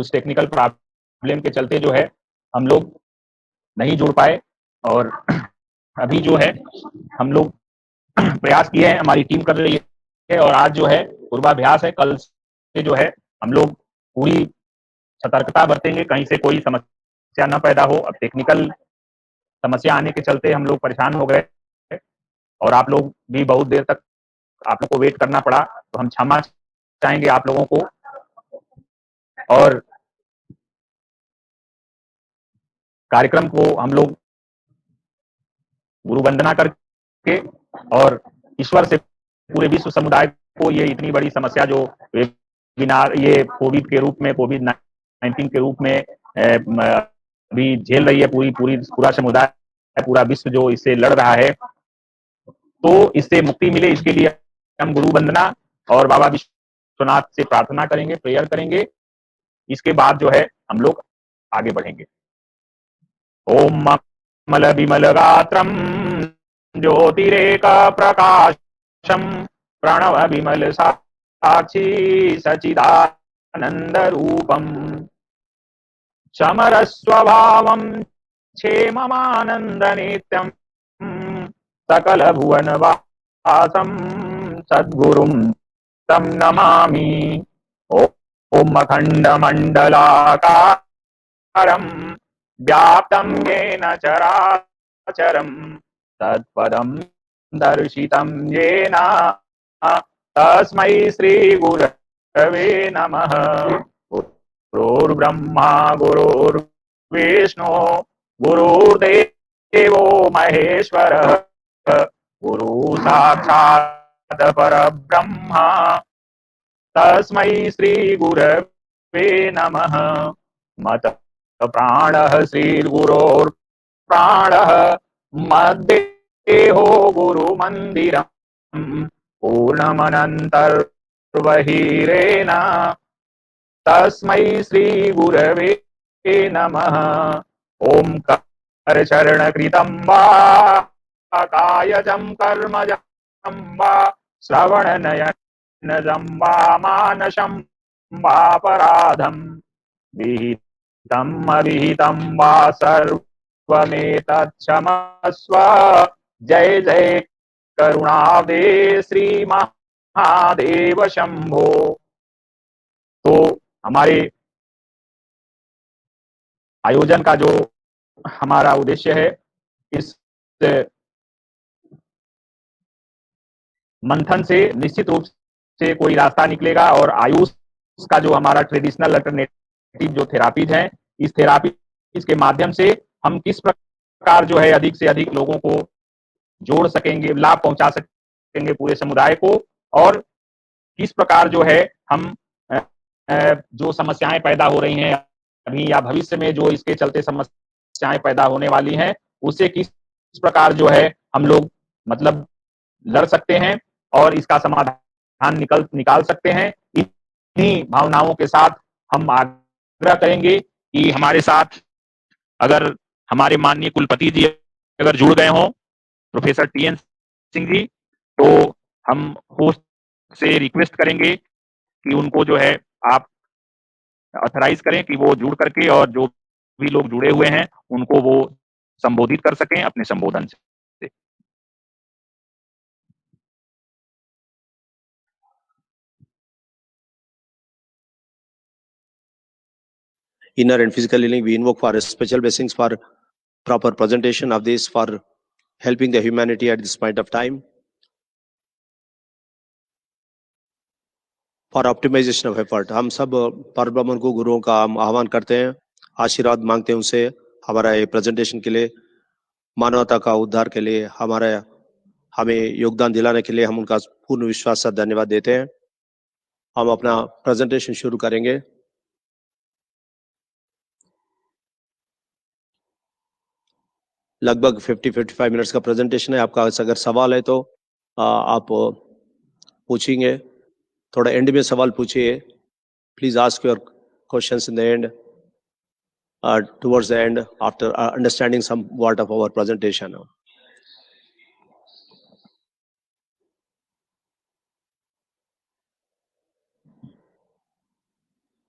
कुछ technical problem के चलते जो है हम लोग नहीं जुड़ पाए। और अभी जो है हम लोग प्रयास किए हैं, हमारी टीम कर रही है, और आज जो है पूर्वाभ्यास है। कल से जो है हम लोग पूरी सतर्कता बरतेंगे, कहीं से कोई समस्या न पैदा हो। अब टेक्निकल समस्या आने के चलते हम लोग परेशान हो गए, और आप लोग भी बहुत देर तक आप लोग को वेट करना पड़ा, तो हम क्षमा चाहेंगे आप लोगों को। और कार्यक्रम को हम लोग गुरु वंदना करके और ईश्वर से पूरे विश्व समुदाय को ये इतनी बड़ी समस्या जो वेबिनार ये कोविड के रूप में, कोविड-19 के रूप में अभी झेल रही है पूरा समुदाय, पूरा विश्व जो इससे लड़ रहा है, तो इससे मुक्ति मिले, इसके लिए हम गुरु वंदना और बाबा विश्वनाथ से प्रार्थना करेंगे, प्रेयर करेंगे। इसके बाद जो है हम लोग आगे बढ़ेंगे। ओम मल विमल गात्रम ज्योतिरेक प्रकाशम प्रणव विमल साक्षी सचिदानंद रूपम समर स्वभावम क्षेममानंद नित्यम सकल भुवन वासम सद्गुरुम तम नमामि। ओम अखंड मंडलाकारम व्याप्तं येन चराचरं तत्पदं दर्शितं येन तस्मै श्रीगुरवे नमः। गुरुर्ब्रह्मा गुरुर्विष्णु गुरुर्देवो महेश्वरः गुरु साक्षात् परब्रह्म तस्मै श्रीगुरवे नमः। मत प्राणः श्रीर्गुरोर्प्राणः मद्देहो गुरुमन्दिरम् पूर्णमनन्तर्बहिरेण तस्मै श्रीगुरवे नमः। ॐ करचरणकृतं वा कायजं कर्मजं वा श्रवणनयनजं वा मानसं वापराधं विहितम् अविहितं वा सर्वमेतत्क्षमस्व। जय जय करुणाब्धे श्री महादेव शंभो। तो हमारे आयोजन का जो हमारा उद्देश्य है, इस मंथन से निश्चित रूप से कोई रास्ता निकलेगा, और आयुष का जो हमारा ट्रेडिशनल अल्टरनेटिव जो थेरापीज हैं, इस थेरापीज के माध्यम से हम किस प्रकार जो है अधिक से अधिक लोगों को जोड़ सकेंगे, लाभ पहुंचा सकेंगे पूरे समुदाय को, और किस प्रकार जो है हम जो समस्याएं पैदा हो रही हैं अभी या भविष्य में जो इसके चलते समस्याएं पैदा होने वाली हैं, उससे किस प्रकार जो है हम लोग मतलब लड़ सकते हैं और इसका समाधान निकाल सकते हैं। इन्हीं भावनाओं के साथ हम आग्रह करेंगे कि हमारे साथ अगर हमारे माननीय कुलपति जी अगर जुड़ गए हों, प्रोफेसर टी.एन. सिंह जी, तो हम होस्ट से रिक्वेस्ट करेंगे कि उनको जो है आप ऑथराइज करें कि वो जुड़ करके और जो भी लोग जुड़े हुए हैं उनको वो संबोधित कर सकें अपने संबोधन से। Inner and physical healing, we invoke for special blessings for proper presentation of this, for helping the humanity at this point of time, for optimization of effort. हम सब परब्रह्म को गुरुओं का हम आह्वान करते हैं, आशीर्वाद मांगते हैं उनसे हमारा ये प्रेजेंटेशन के लिए, मानवता का उद्धार के लिए, हमें योगदान दिलाने के लिए हम उनका पूर्ण विश्वास से धन्यवाद देते हैं। हम अपना प्रेजेंटेशन शुरू करेंगे। लगभग 50-55 मिनट्स का प्रेजेंटेशन है। आपका अगर सवाल है तो आप पूछेंगे, थोड़ा एंड में सवाल पूछिए। Please ask your questions in the end, towards the end, after understanding some word of our presentation.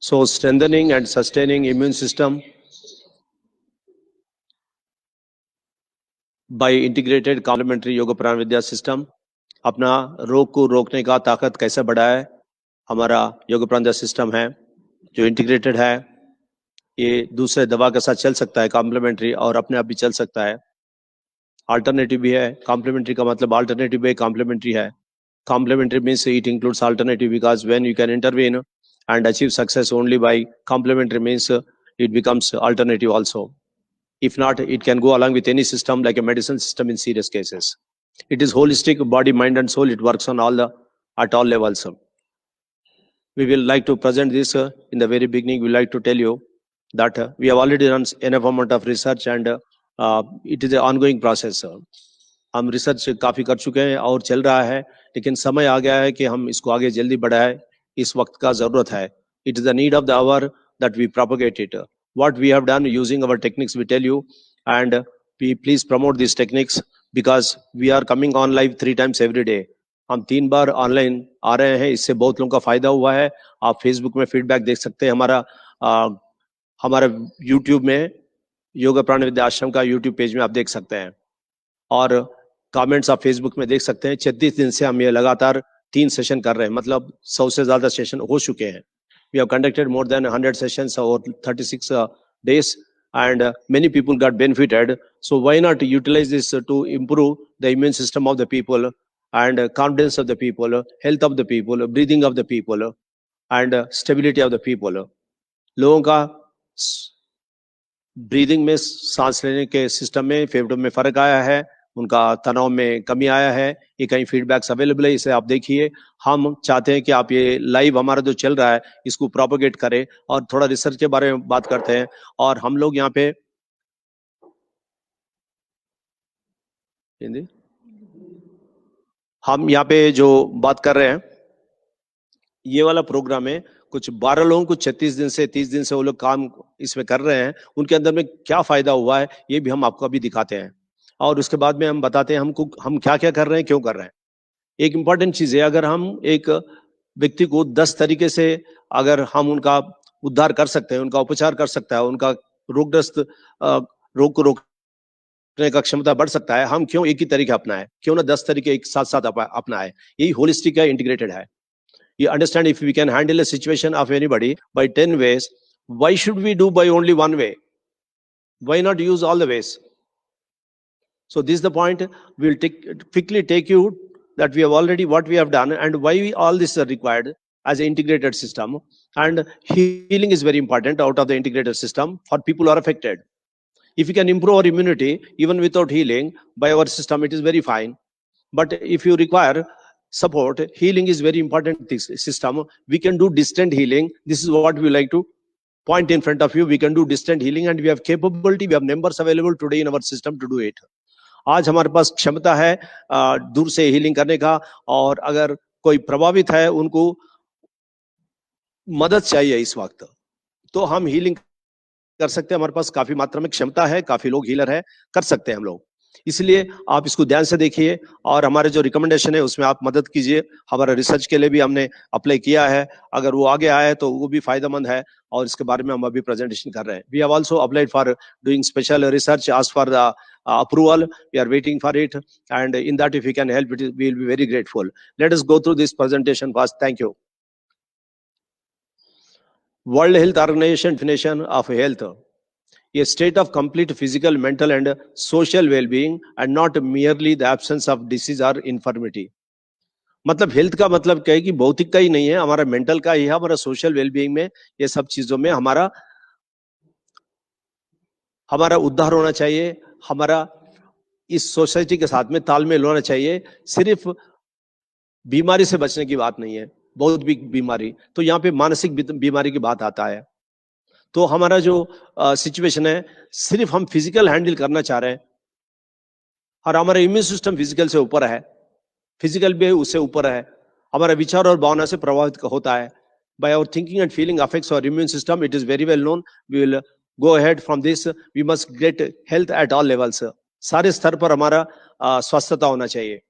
So strengthening and sustaining immune system by integrated complementary yoga प्राण विद्या सिस्टम, अपना रोग को रोकने का ताकत कैसे बढ़ाए। हमारा योग प्राण विद्या सिस्टम है जो इंटीग्रेटेड है, ये दूसरे दवा के साथ चल सकता है कॉम्प्लीमेंट्री, और अपने आप भी चल सकता है। अल्टरनेटिव भी है, कॉम्प्लीमेंट्री का मतलब अल्टरनेटिव भी कॉम्प्लीमेंट्री है। Complementary means it includes alternative, because when you can intervene and achieve success only by complementary means it becomes alternative also. If not, it can go along with any system like a medicine system in serious cases. It is holistic, body, mind and soul. It works on at all levels. We will like to present this in the very beginning. We like to tell you that we have already done enough amount of research, and it is an ongoing process. हम research काफी कर चुके हैं और चल रहा है, लेकिन समय आ गया है कि हम इसको आगे जल्दी बढ़ाएं। इस वक्त का जरूरत है। It is the need of the hour that we propagate it. What we have done using our techniques we tell you, and we please promote this techniques, because we are coming on live 3 times every day. हम 3 बार online आ रहे हैं, इससे बहुत लोगों का फायदा हुआ है। आप फेसबुक में फीडबैक देख सकते हैं। हमारा यूट्यूब में योग प्राण विद्या आश्रम का यूट्यूब पेज में आप देख सकते हैं, और कमेंट्स आप फेसबुक में देख सकते हैं। 36 दिन से हम ये लगातार 3 सेशन कर रहे हैं, मतलब 100 से ज्यादा सेशन हो चुके हैं। We have conducted more than 100 sessions over 36 days, and many people got benefited. So why not utilize this to improve the immune system of the people, and confidence of the people, health of the people, breathing of the people, and stability of the people. लोगों का breathing में, सांस लेने के system में, फेफड़ों में फर्क आया है, उनका तनाव में कमी आया है। ये कई फीडबैक्स अवेलेबल है, इसे आप देखिए। हम चाहते हैं कि आप ये लाइव हमारा जो चल रहा है इसको प्रोपोगेट करें, और थोड़ा रिसर्च के बारे में बात करते हैं। और हम लोग यहाँ पे जो बात कर रहे हैं, ये वाला प्रोग्राम है। कुछ 12 लोगों को 36 दिन से 30 दिन से वो लोग काम इसमें कर रहे हैं। उनके अंदर में क्या फायदा हुआ है ये भी हम आपको अभी दिखाते हैं, और उसके बाद में हम बताते हैं हम क्या क्या कर रहे हैं, क्यों कर रहे हैं। एक इंपॉर्टेंट चीज है, अगर हम एक व्यक्ति को 10 तरीके से अगर हम उनका उद्धार कर सकते हैं, उनका उपचार कर सकता है, उनका रोगग्रस्त रोग को रोकने का क्षमता बढ़ सकता है, हम क्यों एक ही तरीका अपनाएं, क्यों ना 10 तरीके एक साथ साथ अपनाएं। यही होलिस्टिक है, इंटीग्रेटेड है। You understand, if we can handle a situation of anybody by 10 ways, why should we do by only one way? Why not use all the ways? So this is the point. We'll quickly take you that we have already what we have done, and why all this is required as an integrated system. And healing is very important out of the integrated system for people who are affected. If we can improve our immunity even without healing by our system, it is very fine. But if you require support, healing is very important. This system, we can do distant healing. This is what we like to point in front of you. We can do distant healing, and we have capability, we have numbers available today in our system to do it. आज हमारे पास क्षमता है दूर से healing करने का, और अगर कोई प्रभावित है, उनको मदद चाहिए इस वक्त, तो हम हीलिंग कर सकते हैं। हमारे पास काफी मात्रा में क्षमता है, काफी लोग हीलर है, कर सकते हैं हम लोग। इसलिए आप इसको ध्यान से देखिए, और हमारे जो रिकमेंडेशन है उसमें आप मदद कीजिए। हमारा रिसर्च के लिए भी हमने अप्लाई किया है, अगर वो आगे आए तो वो भी फायदेमंद है, और इसके बारे में हम अभी प्रेजेंटेशन कर रहे हैं। We have also applied for doing special research as for the approval. We are waiting for it, and in that if we can help, we will be very grateful. Let us go through this presentation first. Thank you. World Health Organization definition of health: a state of complete physical, mental and social well-being, and not merely the absence of disease or infirmity. मतलब health का मतलब क्या है कि भौतिक का ही नहीं है, हमारा मेंटल का ही है, हमारा सोशल वेलबीइंग में, ये सब चीजों में हमारा उद्धार होना चाहिए। हमारा इस सोसाइटी के साथ में तालमेल होना चाहिए। सिर्फ बीमारी से बचने की बात नहीं है, बहुत बिग बीमारी, तो यहाँ पे मानसिक बीमारी की बात आता है। तो हमारा जो सिचुएशन है, सिर्फ हम फिजिकल हैंडल करना चाह रहे हैं, और हमारा इम्यून सिस्टम फिजिकल से ऊपर है, फिजिकल भी उससे ऊपर है। हमारा विचार और भावना से प्रभावित होता है। By our thinking and feeling affects our immune system, it is very well known. We will go ahead from this. We must get health at all levels. सारे स्तर पर हमारा स्वस्थता होना चाहिए।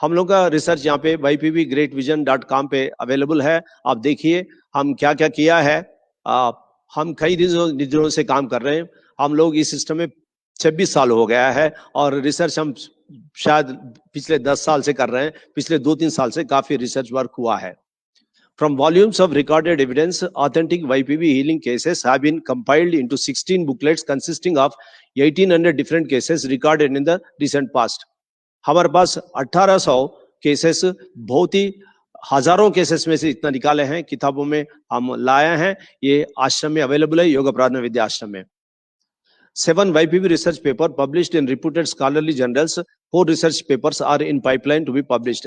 हम लोग का रिसर्च यहाँ पे ypvgreatvision.com पे अवेलेबल है, आप देखिए। हम क्या क्या किया है। हम कई दिनों से काम कर रहे हैं। हम लोग इस सिस्टम में 26 साल हो गया है और रिसर्च हम शायद पिछले 10 साल से कर रहे हैं। पिछले 2-3 साल से काफी रिसर्च वर्क हुआ है। From volumes of recorded evidence, authentic YPV healing cases have been compiled into 16 booklets consisting of 1800 different cases recorded in the recent past. हमारे पास 1800 केसेस, बहुत ही हजारों केसेस में से इतना निकाले हैं, किताबों में हम लाए हैं। ये आश्रम में अवेलेबल है, योग प्रार्थना विद्या आश्रम में। 7 YPV research paper published in reputed scholarly journals. 4 research papers are in pipeline to be published.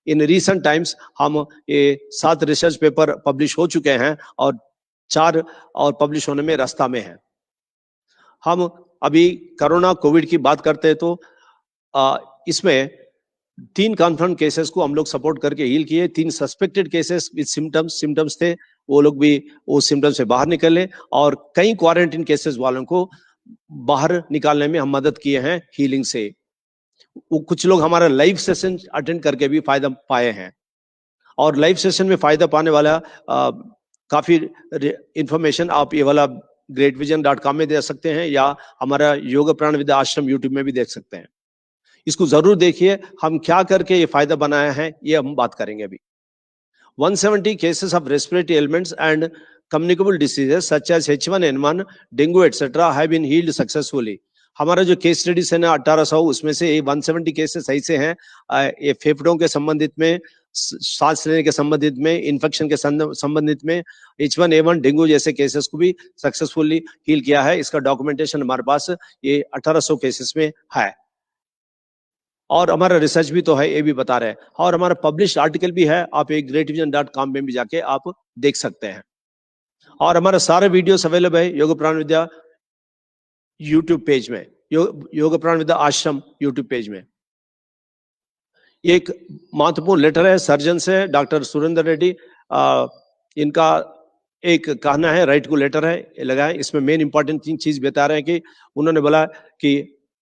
In recent times हम ये 7 रिसर्च पेपर पब्लिश हो चुके हैं और 4 और पब्लिश होने में रास्ता में है। हम अभी कोरोना कोविड की बात करते हैं तो इसमें 3 कन्फर्म केसेस को हम लोग सपोर्ट करके हील किए। 3 सस्पेक्टेड केसेस विद सिम्टम्स थे, वो लोग भी वो सिम्टम्स से बाहर निकले और कई क्वारंटीन केसेस वालों को बाहर निकालने में हम मदद किए हैं हीलिंग से। वो कुछ लोग हमारा लाइव सेशन अटेंड करके भी फायदा पाए हैं और लाइव सेशन में फायदा पाने वाला काफी इंफॉर्मेशन आप ये वाला greatvision.com में दे सकते हैं या हमारा योग प्राण विद्या आश्रम यूट्यूब में भी देख सकते हैं। इसको जरूर देखिए, हम क्या करके ये फायदा बनाया है ये हम बात करेंगे अभी। 170 cases of respiratory ailments and communicable diseases such as H1N1, dengue etc. have been healed successfully. हमारा जो केस स्टडीज है ना 1800, उसमें से 170 केसेस ऐसे हैं ये फेफड़ों के संबंधित में, सांस लेने के संबंधित में, इन्फेक्शन के संबंधित में, H1N1 डेंगू जैसे केसेस को भी सक्सेसफुली हील किया है। इसका डॉक्यूमेंटेशन हमारे पास ये 1800 केसेस में है और हमारा रिसर्च भी तो है, ये भी बता रहे हैं और हमारा पब्लिश आर्टिकल भी है। आप एक greatvision.com में भी जाके आप देख सकते हैं और हमारा सारे वीडियोस अवेलेबल है योग प्राण विद्या यूट्यूब पेज में, योग प्राण विद्या आश्रम यूट्यूब पेज में। एक महत्वपूर्ण लेटर है सर्जन से, डॉक्टर सुरेंद्र रेड्डी। इनका एक कहना है, राइट को लेटर है ये लगा है। इसमें मेन इंपॉर्टेंट चीज बता रहे हैं कि उन्होंने बोला कि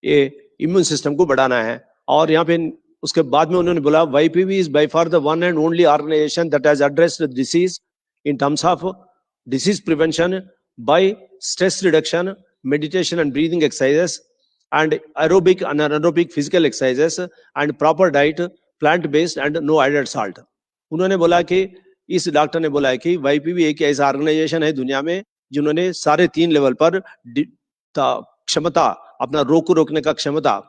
ये इम्यून सिस्टम को बढ़ाना है और यहाँ पे उसके बाद में उन्होंने बोला YPV is by far the one and only organization that has addressed the disease in terms of disease prevention by stress reduction, meditation and breathing exercises and aerobic and anaerobic physical exercises and proper diet, plant based and no added salt. उन्होंने बोला कि इस doctor ने बोला है कि YPV एक ऐसा ऑर्गेनाइजेशन है दुनिया में जिन्होंने सारे 3 लेवल पर क्षमता, अपना रोग को रोकने का क्षमता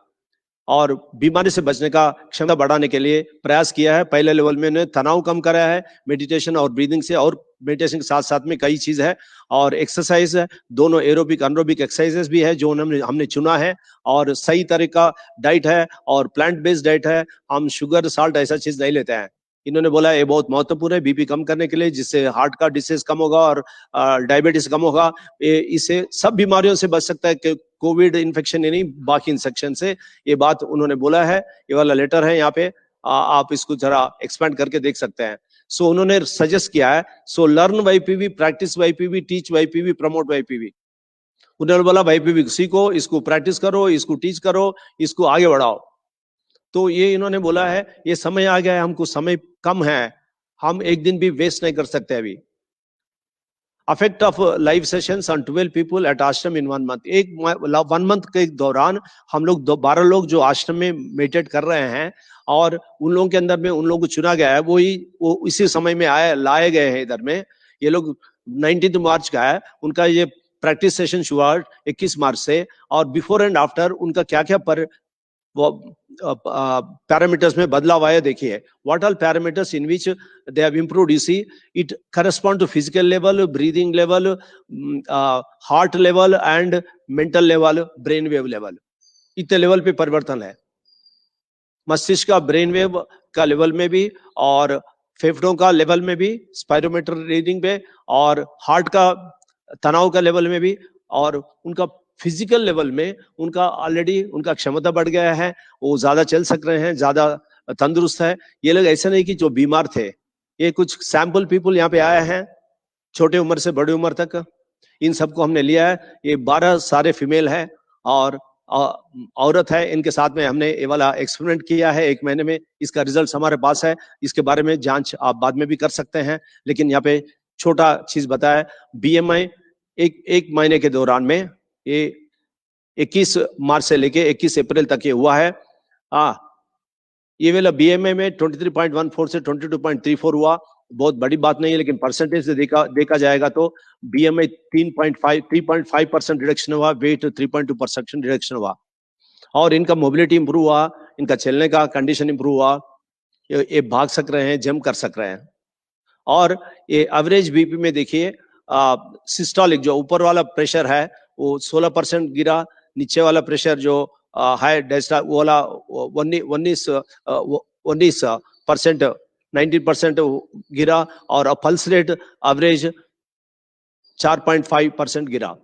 और बीमारी से बचने का क्षमता बढ़ाने के लिए प्रयास किया है। पहले लेवल में उन्होंने तनाव कम करा है मेडिटेशन और ब्रीदिंग से, और मेडिटेशन के साथ साथ में कई चीज है और एक्सरसाइज है, दोनों एरोबिक अनरोबिक एक्सरसाइजेस भी है जो हमने चुना है और सही तरह का डाइट है और प्लांट बेस्ड डाइट है। हम शुगर साल्ट ऐसा चीज नहीं लेते हैं। इन्होंने बोला ये बहुत महत्वपूर्ण है बीपी कम करने के लिए, जिससे हार्ट का डिसीज कम होगा और डायबिटीज कम होगा। इससे सब बीमारियों से बच सकता है, कोविड इन्फेक्शन नहीं बाकी इन्फेक्शन से। ये बात उन्होंने बोला है, ये वाला लेटर है यहाँ पे, आप इसको जरा एक्सपेंड करके देख सकते हैं। सो उन्होंने सजेस्ट किया है, so learn YPV, practice YPV, teach YPV, promote YPV। उन्होंने बोला YPV सीखो, इसको प्रैक्टिस करो, इसको टीच करो, इसको आगे बढ़ाओ। तो ये इन्होंने बोला है ये समय आ गया है, हमको समय कम है, हम एक दिन भी वेस्ट नहीं कर सकते अभी। Affect of live sessions on 12 people at आश्रम इन 1 मंथ। एक 1 मंथ के दौरान हम लोग 12 लोग जो आश्रम में मेडिटेट कर रहे हैं और उन लोगों के अंदर में उन लोगों को चुना गया है, वो इसी समय में लाए गए हैं इधर में। ये लोग 19 मार्च का है उनका ये प्रैक्टिस सेशन शुरू 21 मार्च से, और बिफोर एंड आफ्टर उनका क्या क्या पैरामीटर्स में बदलाव आया देखिए। What all parameters in which they have improved, you see it correspond to physical level, breathing level, heart level and mental level, brain wave level. इतने लेवल पे परिवर्तन है, मस्तिष्क का ब्रेन वेव का लेवल में भी और फेफड़ों का लेवल में भी, स्पायरोमीटर रीडिंग पे, और हार्ट का तनाव का लेवल में भी, और उनका फिजिकल लेवल में उनका ऑलरेडी उनका क्षमता बढ़ गया है, वो ज्यादा चल सक रहे हैं, ज्यादा तंदुरुस्त है। ये लोग ऐसे नहीं कि जो बीमार थे, ये कुछ सैंपल पीपल यहाँ पे आए हैं छोटे उम्र से बड़ी उम्र तक, इन सबको हमने लिया है। ये 12 सारे फीमेल है और औरत है, इनके साथ में हमने ये वाला एक्सपेरिमेंट किया है 1 महीने में। इसका रिजल्ट हमारे पास है, इसके बारे में जांच आप बाद में भी कर सकते हैं, लेकिन यहाँ पे छोटा चीज बताया, बीएमआई एक महीने के दौरान में ये 21 मार्च से लेके 21 अप्रैल तक ये हुआ है। ये वाला बीएमआई में 23.14 से 22.34 हुआ, बहुत बड़ी बात नहीं है, लेकिन परसेंटेज से देखा जाएगा तो बीएमआई 3.5% रिडक्शन हुआ, वेट 3.2% रिडक्शन हुआ, और इनका मोबिलिटी इंप्रूव हुआ, इनका चलने का कंडीशन इंप्रूव हुआ, ये भाग सक रहे हैं, जंप कर सक रहे हैं। और ये एवरेज बीपी में देखिए, सिस्टोलिक जो ऊपर वाला प्रेशर है वो 16% गिरा, नीचे वाला प्रेशर जो हाई डेस्टा वाला 19% 19% गिरा, और पल्स रेट एवरेज 4.5% गिरा,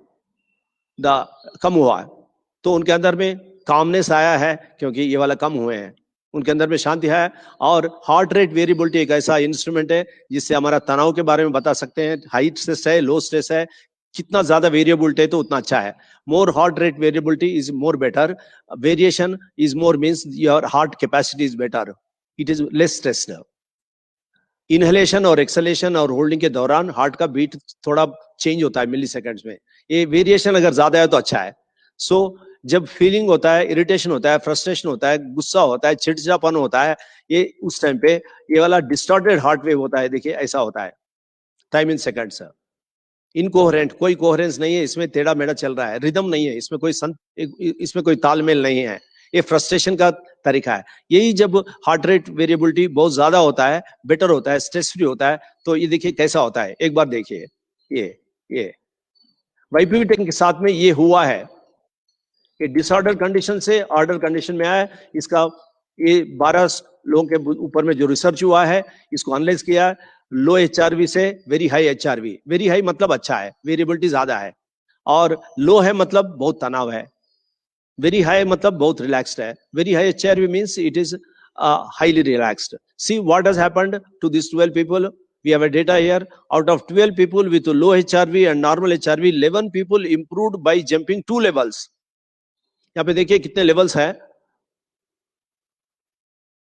कम हुआ है। तो उनके अंदर में कामनेस आया है, क्योंकि ये वाला कम हुए हैं, उनके अंदर में शांति है। और हार्ट रेट वेरिएबिलिटी एक ऐसा इंस्ट्रूमेंट है जिससे हमारा तनाव के बारे में बता सकते हैं, हाई स्ट्रेस है, लो स्ट्रेस है, कितना ज्यादा वेरिएबिलिटी है तो उतना अच्छा है। More heart rate variability is more better, variation is more means your heart capacity is better, it is less stressed. Inhalation और एक्सलेशन और होल्डिंग के दौरान हार्ट का बीट थोड़ा चेंज होता है मिली सेकेंड्स में, ये वेरिएशन अगर ज्यादा है तो अच्छा है। सो जब फीलिंग होता है, इरिटेशन होता है, फ्रस्ट्रेशन होता है, गुस्सा होता है, चिड़चिड़ापन होता है, ये उस टाइम पे ये वाला डिस्टॉर्टेड हार्ट वेव होता है, देखिए ऐसा होता है टाइम इन सेकंड्स। इनकोहेरेंट, कोई कोहेरेंस नहीं है, इसमें टेढ़ा मेढ़ा चल रहा है, रिदम नहीं है, इसमें कोई तालमेल नहीं है, ये फ्रस्ट्रेशन का तरीका है। यही जब हार्ट रेट वेरिएबिलिटी बहुत ज्यादा होता है, बेटर होता है, स्ट्रेस फ्री होता है, तो ये देखिए कैसा होता है, एक बार देखिए, ये वाइब्रेटिंग के साथ में ये हुआ है, ये डिसऑर्डर कंडीशन से ऑर्डर कंडीशन में आया। इसका ये 12 लोगों के ऊपर में जो रिसर्च हुआ है, इसको एनालाइज किया, लो एचआरवी से very high HRV, very high मतलब अच्छा है, वेरिएबिलिटी ज्यादा है, और लो है मतलब बहुत तनाव है, वेरी हाई मतलब बहुत रिलैक्स्ड है, very high HRV means it is highly relaxed. See what has happened to these 12 people. We have a data here. Out of 12 people with low HRV and normal HRV, 11 people improved by jumping 2 levels. यहाँ पे देखिए कितने levels है,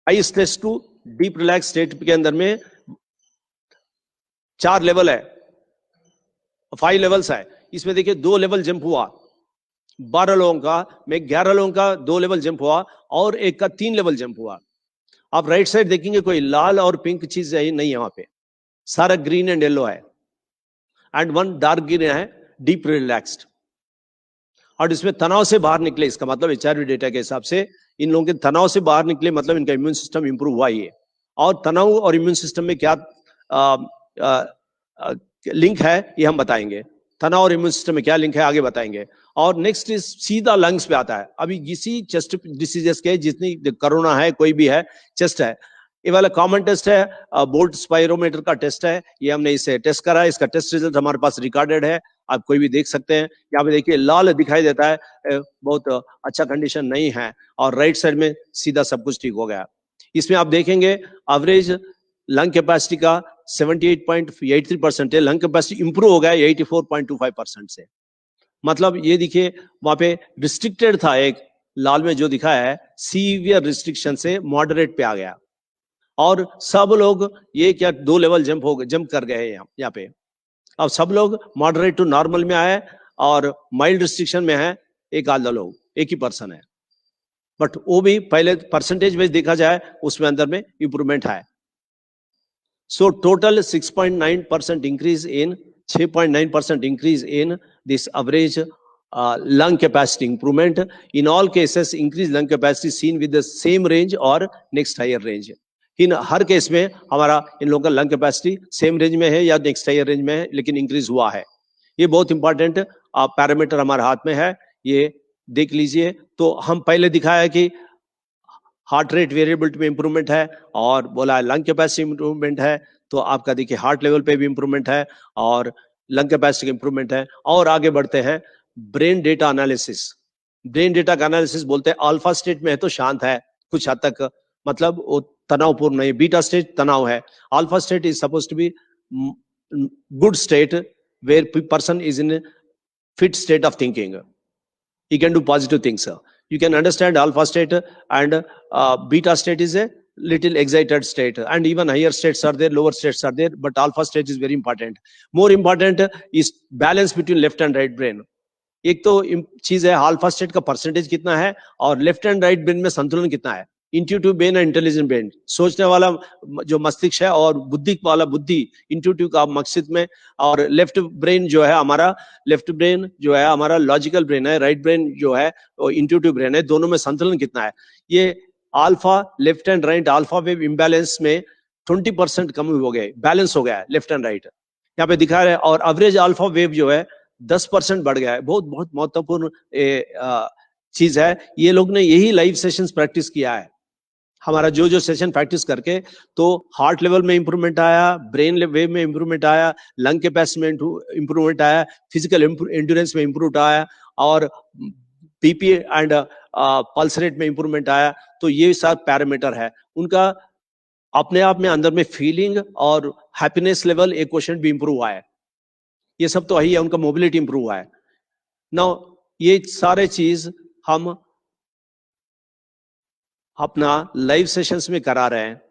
high stress to deep relax state के अंदर में 4 level है, 5 levels है। इसमें देखिए 2 लेवल जंप हुआ, 12 लोगों का में 11 लोगों का 2 लेवल जंप हुआ, और एक का 3 लेवल जंप हुआ। आप राइट साइड देखेंगे कोई लाल और पिंक चीज नहीं है, वहां पे सारा ग्रीन एंड येलो है, एंड वन डार्क ग्रीन है, डीप रिलैक्स्ड। और इसमें तनाव से बाहर निकले, इसका मतलब एचआरवी डेटा के हिसाब से इन लोगों के तनाव से बाहर निकले, मतलब इनका इम्यून सिस्टम इंप्रूव हुआ ही है। और तनाव और इम्यून सिस्टम में क्या लिंक है ये हम बताएंगे, तनाव और इम्यून सिस्टम में क्या लिंक है आगे बताएंगे। और नेक्स्ट इज सीधा लंग्स पे आता है। अभी इसी चेस्ट डिसीजेस के जितनी कोरोना है, कोई भी है, चेस्ट है, ये वाला कॉमन टेस्ट है, बोल्ट स्पाइरोमीटर का टेस्ट है, ये हमने इसे टेस्ट करा है, इसका टेस्ट रिजल्ट हमारे पास रिकॉर्डेड है, आप कोई भी देख सकते हैं। यहाँ पे देखिए लाल दिखाई देता है, बहुत अच्छा कंडीशन नहीं है, और राइट साइड में सीधा सब कुछ ठीक हो गया। इसमें आप देखेंगे एवरेज लंग कैपेसिटी का 78.83% है, लंग कैपेसिटी इंप्रूव हो गया 84.25% से। मतलब ये देखिए वहां पे रिस्ट्रिक्टेड था, एक लाल में जो दिखा है सीवियर रिस्ट्रिक्शन से मॉडरेट पे आ गया, और सब लोग ये क्या 2 लेवल जंप कर गए यहाँ पे। अब सब लोग मॉडरेट टू नॉर्मल में आए, और माइल्ड रिस्ट्रिक्शन में है एक आधा लोग, एक ही पर्सन है, बट वो भी पहले परसेंटेज में देखा जाए उसमें अंदर में इंप्रूवमेंट है। So total 6.9% increase in 6.9% increase in this average lung capacity improvement. In all cases, increased lung capacity seen with the same range or next higher range. In her case में हमारा इन लोगों का लंग कैपेसिटी सेम रेंज में है या next higher range में है, लेकिन इंक्रीज हुआ है। ये बहुत इंपॉर्टेंट पैरामीटर हमारे हाथ में है, ये देख लीजिए। तो हम पहले दिखाया कि हार्ट रेट वेरिएबिलिटी में इंप्रूवमेंट है, और बोला लंग कैपेसिटी इंप्रूवमेंट है, तो आपका देखिए हार्ट लेवल पे भी इंप्रूवमेंट है और लंग कैपेसिटी इंप्रूवमेंट है। और आगे बढ़ते हैं brain data analysis. Brain data का एनालिसिस बोलते हैं अल्फा स्टेट में है तो शांत है कुछ हद तक, मतलब वो तनावपूर्ण नहीं। बीटा स्टेट तनाव है, alpha state is suppose to be good state where person is in fit state of thinking, he can do positive things. You can understand alpha state and beta state is a little excited state, and even higher states are there, lower states are there, but alpha state is very important. More important is balance between left and right brain. एक तो चीज है alpha state का percentage कितना है और left and right brain में संतुलन कितना है. इंट्यूटिव ब्रेन और इंटेलिजेंट ब्रेन, सोचने वाला जो मस्तिष्क है और बुद्धि वाला बुद्धि इंट्यूटिव का मकसद में, और लेफ्ट ब्रेन जो है हमारा, लेफ्ट ब्रेन जो है हमारा लॉजिकल ब्रेन है, राइट ब्रेन जो है वो इंट्यूटिव ब्रेन है, दोनों में संतुलन कितना है. ये alpha left and right alpha wave imbalance में 20% कम हो गए, बैलेंस हो गया है लेफ्ट एंड राइट, यहाँ पे दिखा रहे हैं. और एवरेज अल्फा वेव जो है 10% बढ़ गया है. बहुत बहुत महत्वपूर्ण चीज है. ये लोग ने यही लाइव सेशंस प्रैक्टिस किया है. हमारा जो सेशन प्रैक्टिस करके तो हार्ट लेवल में इंप्रूवमेंट आया, ब्रेन वेव में इंप्रूवमेंट आया, लंग कैपेसिटी में इंप्रूवमेंट आया, फिजिकल एंड्योरेंस में इंप्रूव आया, और बीपी एंड पल्स रेट में इंप्रूवमेंट आया. तो ये सब पैरामीटर है उनका. अपने आप में अंदर में फीलिंग और हैप्पीनेस लेवल एक क्वेश्चन भी इंप्रूव हुआ है. ये सब तो वही है, उनका मोबिलिटी इंप्रूव हुआ है. नाउ ये सारे चीज हम अपना लाइव सेशंस में करा रहे हैं,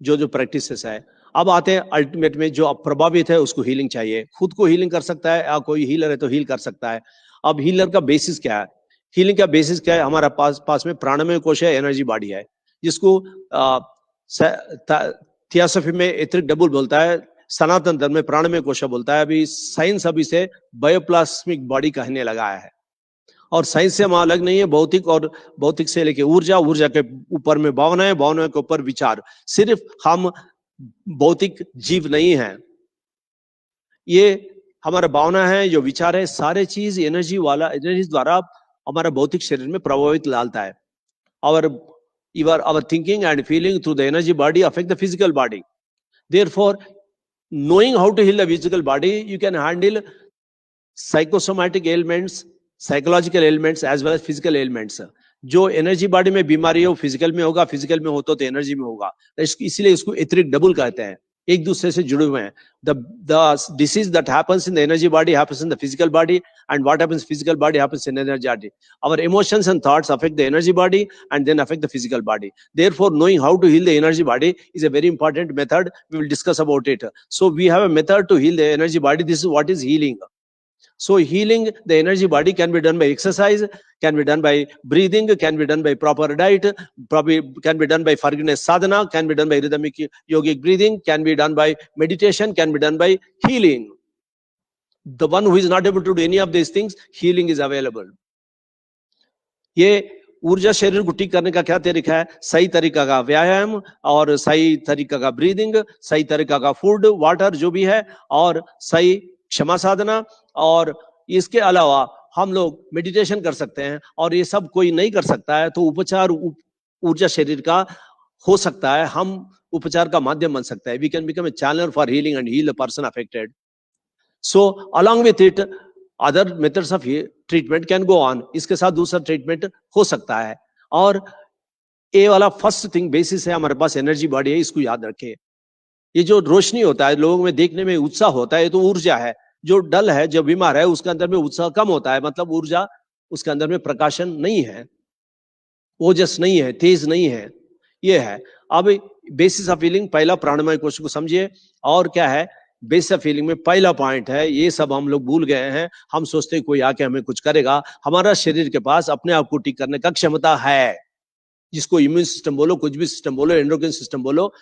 जो प्रैक्टिसेस है. अब आते हैं अल्टीमेट में, जो प्रभावित है उसको हीलिंग चाहिए. खुद को हीलिंग कर सकता है या कोई हीलर है तो हील कर सकता है. अब हीलर का बेसिस क्या है, हीलिंग का बेसिस क्या है? हमारा पास में प्राणमय कोश है, एनर्जी बॉडी है, जिसको थियोसॉफी में एथरिक डबल बोलता है, सनातन धर्म में प्राणमय कोश बोलता है. अभी साइंस अभी से बायोप्लास्मिक बॉडी कहने लगा है, और साइंस से हम अलग नहीं है. भौतिक और भौतिक से लेके ऊर्जा, ऊर्जा के ऊपर में भावनाएं, भावनाओं के ऊपर विचार. सिर्फ हम भौतिक जीव नहीं है, ये हमारा भावना है, जो विचार है, सारे चीज एनर्जी वाला, एनर्जी द्वारा हमारा भौतिक शरीर में प्रभावित डालता है. our thinking and feeling through the energy body affect the physical body. Therefore, knowing how to heal the physical body, you can handle psychosomatic ailments, psychological elements as well as physical elements. जो energy body में बीमारी हो, physical में होगा, physical में हो तो energy में होगा. इसलिए इसको एथरिक डबल कहते हैं, एक दूसरे से जुड़े हुए हैं. the disease that happens in the energy body happens in the physical body, and what happens physical body happens in energy body. Our emotions and thoughts affect the energy body and then affect the physical body. Therefore, knowing how to heal the energy body is a very important method. We will discuss about it. So we have a method to heal the energy body. This is what is healing. So healing the energy body can be done by exercise, can be done by breathing, can be done by proper diet, probably can be done by forgiveness sadhana, can be done by rhythmic yogic breathing, can be done by meditation, can be done by healing. The one who is not able to do any of these things, healing is available. ये ऊर्जा शरीर को ठीक करने का क्या तरीका है? सही तरीका का व्यायाम, और सही तरीका का ब्रीदिंग, सही तरीका का फूड, वाटर जो भी है, और सही क्षमा साधना. और इसके अलावा हम लोग मेडिटेशन कर सकते हैं, और ये सब कोई नहीं कर सकता है तो उपचार ऊर्जा शरीर का हो सकता है. हम उपचार का माध्यम बन सकता है. We can become a channel for healing and heal the person affected. So along with it other methods of treatment can go on. इसके साथ दूसरा ट्रीटमेंट हो सकता है. और ये वाला फर्स्ट थिंग बेसिस है, हमारे पास एनर्जी बॉडी है, इसको याद रखें. ये जो रोशनी होता है, लोगों में देखने में उत्साह होता है, ये तो ऊर्जा है. जो डल है, जो बीमार है, उसके अंदर में उत्साह कम होता है, मतलब ऊर्जा उसके अंदर में प्रकाशन नहीं है, ओजस नहीं है, तेज नहीं है. ये है. अब बेसिस ऑफ फीलिंग, पहला प्राणमय कोश को समझिए. और क्या है बेसिस ऑफ फीलिंग में? पहला पॉइंट है, ये सब हम लोग भूल गए हैं. हम सोचते हैं कोई आके हमें कुछ करेगा. हमारा शरीर के पास अपने आप को ठीक करने का क्षमता है, जिसको इम्यून सिस्टम बोलो, कुछ भी सिस्टम बोलो, एंडोक्राइन सिस्टम बोलो,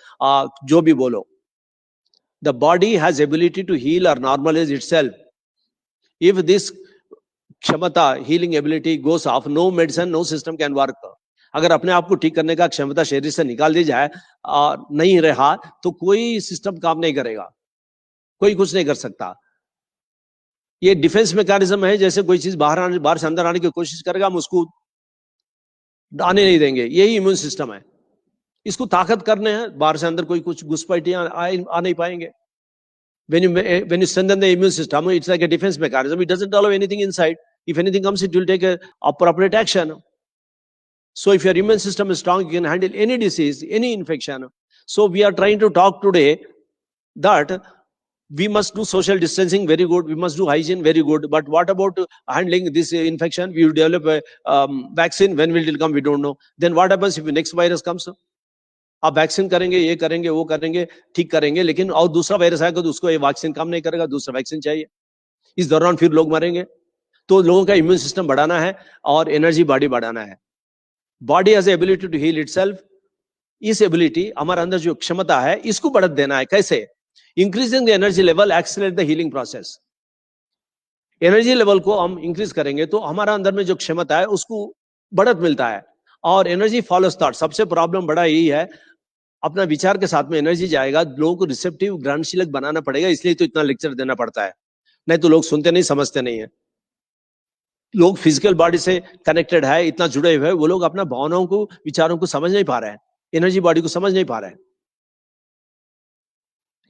जो भी बोलो. The body has ability to heal or normalize itself. If this क्षमता, healing ability goes off, no medicine, no system can work. अगर अपने आप को ठीक करने का क्षमता शरीर से निकाल दी जाए, नहीं रहा, तो कोई सिस्टम काम नहीं करेगा, कोई कुछ नहीं कर सकता. ये डिफेंस मैकेनिज्म है. जैसे कोई चीज बाहर से अंदर आने की कोशिश करेगा, हम उसको आने नहीं देंगे. यही इम्यून सिस्टम है. इसको ताकत करने हैं, बाहर से अंदर कोई कुछ घुसपैठियां आ नहीं पाएंगे. When you strengthen the immune system, it's like a defense mechanism. It doesn't allow anything inside. If anything comes, it will take a appropriate action. So if your immune system is strong, you can handle any disease, any infection. So we are trying to talk today that we must do social distancing, very good. We must do hygiene, very good. But what about handling this infection? We will develop a vaccine. When will it come? We don't know. Then what happens if the next virus comes? आप vaccine करेंगे, ये करेंगे, वो करेंगे, ठीक करेंगे, लेकिन और दूसरा वायरस आएगा तो उसको ये वैक्सीन काम नहीं करेगा, दूसरा वैक्सीन चाहिए। इस दौरान फिर लोग मरेंगे। तो लोगों का इम्यून सिस्टम बढ़ाना है और एनर्जी बॉडी बढ़ाना है। Body has ability to heal itself. इस एबिलिटी, हमारे अंदर जो क्षमता है, इसको बढ़त देना है। कैसे? Increasing the energy level accelerate the healing process. Energy level को हम इंक्रीज करेंगे तो हमारा अंदर में जो क्षमता है उसको बढ़त मिलता है। और एनर्जी फॉलोज थॉट। सबसे प्रॉब्लम बड़ा यही है, अपना विचार के साथ में एनर्जी जाएगा, लोगों को रिसेप्टिव ग्रहणशीलक बनाना पड़ेगा, इसलिए तो इतना लेक्चर देना पड़ता है। नहीं तो लोग सुनते नहीं, समझते नहीं है। लोग फिजिकल बॉडी से कनेक्टेड है, इतना जुड़े हुए हैं, वो लोग अपना भावनाओं को, विचारों को समझ नहीं पा रहे हैं, एनर्जी बॉडी को समझ नहीं पा रहे हैं।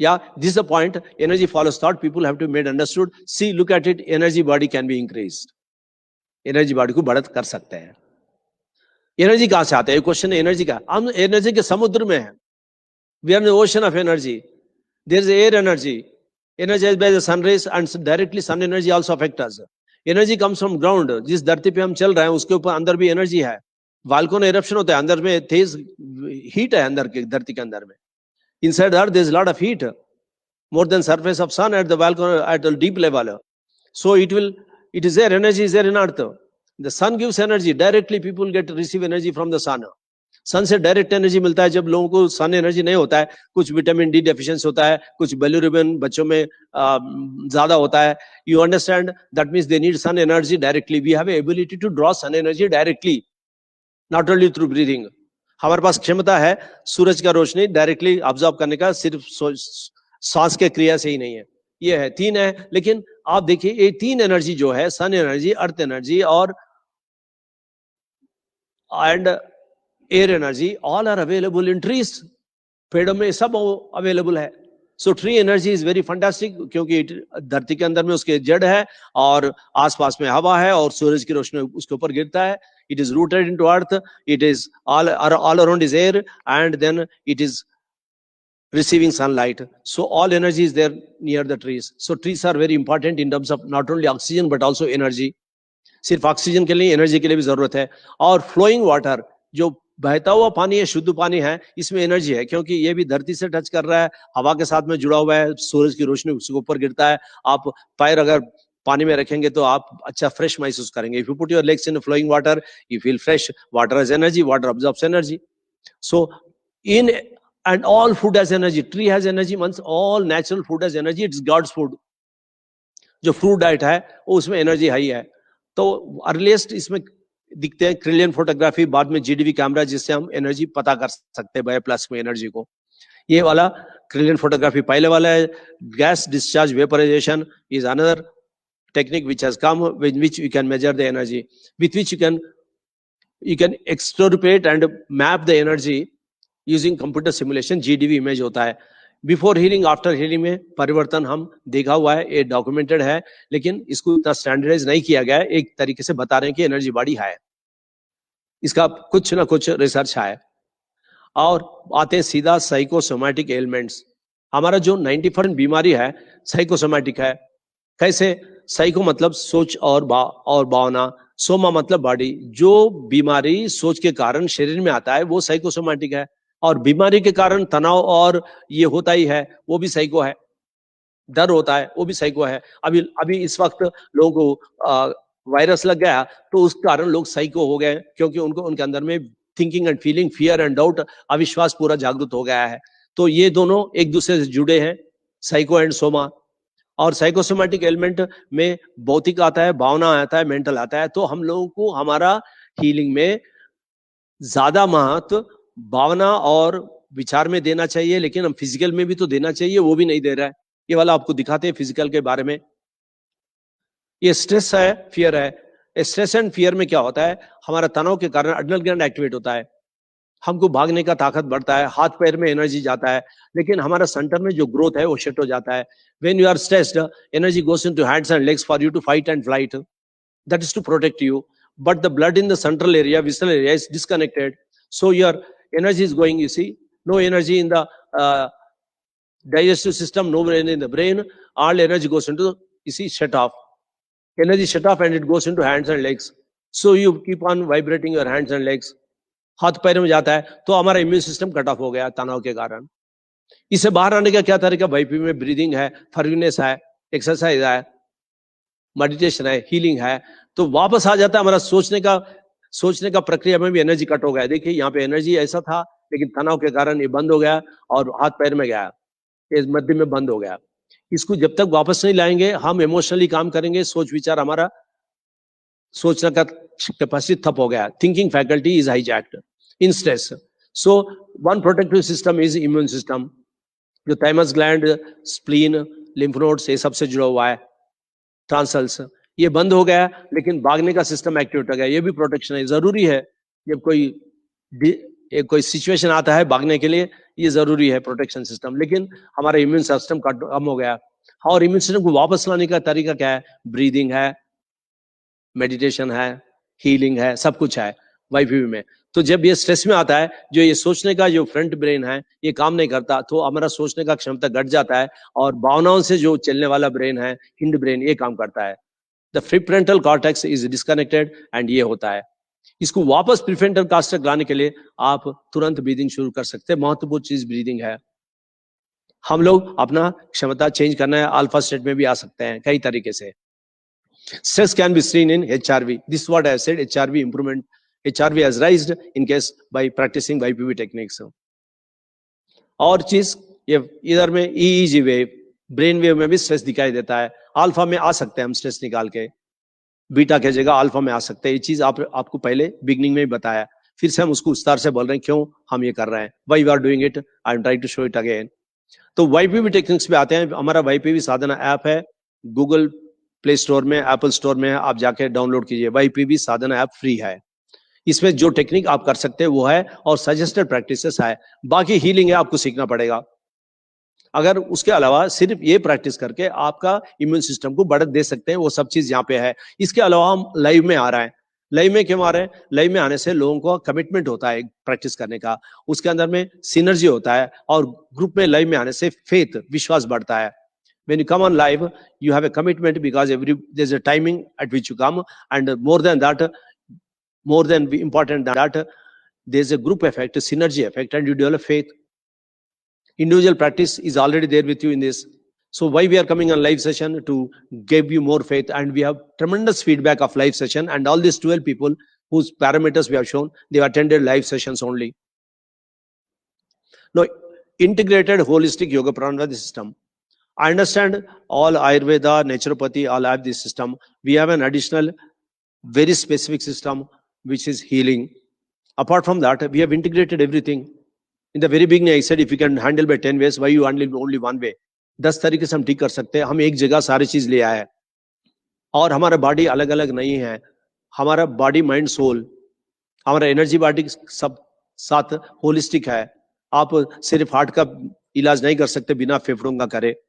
Yeah, this is the point. Energy follows thought. People have to be made understood. See, look at it. Energy body can be increased. Energy body को बढ़त कर सकते हैं। एनर्जी कहां से आते हैं? क्वेश्चन है एनर्जी का। हम एनर्जी के समुद्र में हैं। We are in the ocean of energy. There is air energy. Energized by the sun rays and directly sun energy also affect us. Energy comes from ground. जिस धरती पे हम चल रहे हैं उसके ऊपर अंदर भी एनर्जी है। वाल्कोन एरप्शन होता है, अंदर में तेज हीट है, अंदर के धरती के अंदर में। Inside the earth, there is a lot of heat, more than surface of sun at the volcano at a deep level. So it is there, energy is there in earth. The sun gives energy directly. People receive energy from the sun. सन से direct energy मिलता है। जब लोगों को sun energy नहीं होता है, कुछ विटामिन डी डेफिशिएंसी होता है, कुछ बिलिरुबिन बच्चों में ज्यादा होता है, you understand, that means they need sun energy directly. We have ability to draw sun energy directly, not only through breathing. हमारे पास क्षमता है सूरज का रोशनी डायरेक्टली ऑब्जॉर्व करने का, सिर्फ सांस के क्रिया से ही नहीं है। ये है, तीन है। लेकिन आप देखिए, ये तीन एनर्जी जो है, सन एनर्जी, अर्थ एनर्जी और air energy, all are available in trees. पेड़ों में सब अवेलेबल है। So tree energy is very fantastic, क्योंकि धरती के अंदर में उसके जड़ है और आसपास में हवा है और सूरज की रोशनी उसके ऊपर गिरता है। It is rooted into earth. It is all around is air, and then it is receiving sunlight. So all energy is there near the trees. So trees are very important in terms of not only oxygen but also energy. सिर्फ oxygen के लिए, energy के लिए भी जरूरत है। और flowing water, जो बहता हुआ पानी है, शुद्ध पानी है, इसमें एनर्जी है, क्योंकि ये भी धरती से टच कर रहा है, हवा के साथ में जुड़ा हुआ है, सूरज की रोशनी उसके ऊपर गिरता है। आप पैर अगर पानी में रखेंगे तो आप अच्छा फ्रेश महसूस करेंगे। If you put your legs in flowing water, you feel fresh. Water has energy, water absorbs energy. So in end all food has energy. Tree has energy means all natural food has energy. It's God's food. जो fruit diet है वो उसमें energy high है। तो earliest इसमें दिखते हैं Kirlian photography, बाद में जीडीवी कैमरा, जिससे हम एनर्जी पता कर सकते हैं बायो प्लस में एनर्जी को। ये वाला क्रिलियन फोटोग्राफी पहले वाला है। Gas discharge vaporization is another technique which has come, with which you can measure the energy, with which you can extrapolate and map the energy using computer simulation। GDV image होता है। Before healing, after healing में परिवर्तन हम देखा हुआ है, ये documented है, लेकिन इसको इतना स्टैंडर्डाइज नहीं किया गया है। एक तरीके से बता रहे हैं कि एनर्जी बॉडी है, इसका कुछ ना कुछ रिसर्च है। और आते हैं सीधा साइकोसोमैटिक एलिमेंट्स। हमारा जो 90% बीमारी है साइकोसोमैटिक है। कैसे? साइको मतलब सोच और भावना, सोमा मतलब बॉडी। जो बीमारी सोच के कारण शरीर में आता है वो साइकोसोमैटिक है, और बीमारी के कारण तनाव और ये होता ही है, वो भी साइको है। डर होता है, वो भी साइको है। अभी इस वक्त लोगों को वायरस लग गया तो उस कारण लोग साइको हो गए, क्योंकि उनके अंदर में thinking and feeling, fear and doubt, अविश्वास पूरा जागृत हो गया है। तो ये दोनों एक दूसरे से जुड़े हैं, साइको एंड सोमा। और साइकोसोमैटिक एलिमेंट में भौतिक आता है, भावना आता है, मेंटल आता है। तो हम लोगों को हमारा हीलिंग में ज्यादा महत्व भावना और विचार में देना चाहिए, लेकिन हम फिजिकल में भी तो देना चाहिए, वो भी नहीं दे रहा है। ये वाला आपको दिखाते हैं फिजिकल के बारे में। ये स्ट्रेस है, फियर है। स्ट्रेस एंड फियर में क्या होता है? हमारा तनाव के कारण एड्रेनल ग्लैंड एक्टिवेट होता है, हमको भागने का ताकत बढ़ता है, हाथ पैर में एनर्जी जाता है, लेकिन हमारा सेंटर में जो ग्रोथ है वो शिफ्ट हो जाता है। When you are stressed, energy goes into hands and legs for you to fight and flight. That is to protect you. But the blood in the central area, visceral area is disconnected. So your energy is going, you see, no energy in the digestive system, no energy in the brain. All energy goes into, you see, shut off. Energy shut off and it goes into hands and legs. So you keep on vibrating your hands and legs. हाथ पैर में जाता है, तो हमारा immune system cut off हो गया तनाव के कारण। इससे बाहर आने का क्या तरीका? वाईपीवी में ब्रीदिंग है, फॉरगिवनेस है, एक्सरसाइज है, मेडिटेशन है, हीलिंग है। तो वापस आ जाता है हमारा सोचने का प्रक्रिया में भी एनर्जी कट हो गया। देखिए यहाँ पे एनर्जी ऐसा था, लेकिन तनाव के कारण ये बंद हो गया और हाथ पैर में गया, ये मध्य में बंद हो गया। इसको जब तक वापस नहीं लाएंगे, हम इमोशनली काम करेंगे, सोच विचार, हमारा सोचने का कैपेसिटी ठप हो गया, thinking faculty is hijacked in stress. So one protective system is immune system, जो thymus gland, spleen, lymph nodes, ये सबसे जुड़ा हुआ है, ट्रांसल्स, ये बंद हो गया, लेकिन भागने का सिस्टम एक्टिवेट हो गया। ये भी प्रोटेक्शन है, जरूरी है। जब कोई सिचुएशन आता है भागने के लिए, ये जरूरी है प्रोटेक्शन सिस्टम, लेकिन हमारा इम्यून सिस्टम कम हो गया। और इम्यून सिस्टम को वापस लाने का तरीका क्या है? ब्रीदिंग है, मेडिटेशन है, हीलिंग है, सब कुछ है वाईपीवी में। तो जब ये स्ट्रेस में आता है, जो ये सोचने का जो फ्रंट ब्रेन है ये काम नहीं करता, तो हमारा सोचने का क्षमता घट जाता है, और भावनाओं से जो चलने वाला ब्रेन है, हिंड ब्रेन, ये काम करता है। The prefrontal cortex is disconnected and ये होता है। इसको वापस प्रीफ्रंटल कॉर्टेक्स तक लाने के लिए आप तुरंत ब्रीदिंग शुरू कर सकते हैं। महत्वपूर्ण चीज ब्रीदिंग है। हम लोग अपना क्षमता चेंज करना है, अल्फा स्टेट में भी आ सकते हैं कई तरीके से। Stress can be seen in HRV. This is what I have said, HRV improvement. HRV has raised in case by practicing YPV techniques. और चीज, ये इधर में EEG वेव, ब्रेन वेव में भी स्ट्रेस दिखाई देता है। अल्फा में आ सकते हैं हम स्ट्रेस निकाल के, बीटा के जगह अल्फा में आ सकते हैं। ये चीज आपको पहले बिगनिंग में ही बताया, फिर से हम उसको विस्तार से बोल रहे हैं क्यों हम ये कर रहे हैं, why we are doing it, I am trying to show it again. तो YPV टेक्निक्स पे आते हैं। हमारा YPV साधना ऐप है, गूगल प्ले स्टोर में, एप्पल स्टोर में, आप जाके डाउनलोड कीजिए। YPV साधना ऐप फ्री है। इसमें जो टेक्निक आप कर सकते हैं वो है, और सजेस्टेड प्रैक्टिसेस है। बाकी हीलिंग है, आपको सीखना पड़ेगा। अगर उसके अलावा सिर्फ ये प्रैक्टिस करके आपका इम्यून सिस्टम को बढ़त दे सकते हैं, वो सब चीज यहाँ पे है। इसके अलावा हम लाइव में आ रहे हैं। लाइव में क्यों आ रहे हैं? लाइव में आने से लोगों को कमिटमेंट होता है प्रैक्टिस करने का, उसके अंदर में सिनर्जी होता है, और ग्रुप में लाइव में आने से फेथ, विश्वास बढ़ता है। When you come on live, you have a commitment because there's a timing at which you come, and more than important than that, there's a group effect, a synergy effect, and you develop faith. Individual practice is already there with you in this. So why we are coming on live session? To give you more faith, and we have tremendous feedback of live session, and all these 12 people whose parameters we have shown, they have attended live sessions only. Now, integrated holistic yoga pranayama system. I understand all Ayurveda, naturopathy, all have this system. We have an additional, very specific system, which is healing. Apart from that, we have integrated everything. In the very beginning, I said, if you can handle by 10 ways, why you handle only one way? 10 तरीके से हम ठीक कर सकते हैं। हम एक जगह सारी चीज ले आए, और हमारा बॉडी अलग अलग नहीं है। हमारा बॉडी, माइंड, सोल, हमारा एनर्जी बॉडी सब साथ होलिस्टिक है। आप सिर्फ हार्ट का इलाज नहीं कर सकते बिना फेफड़ों का करे।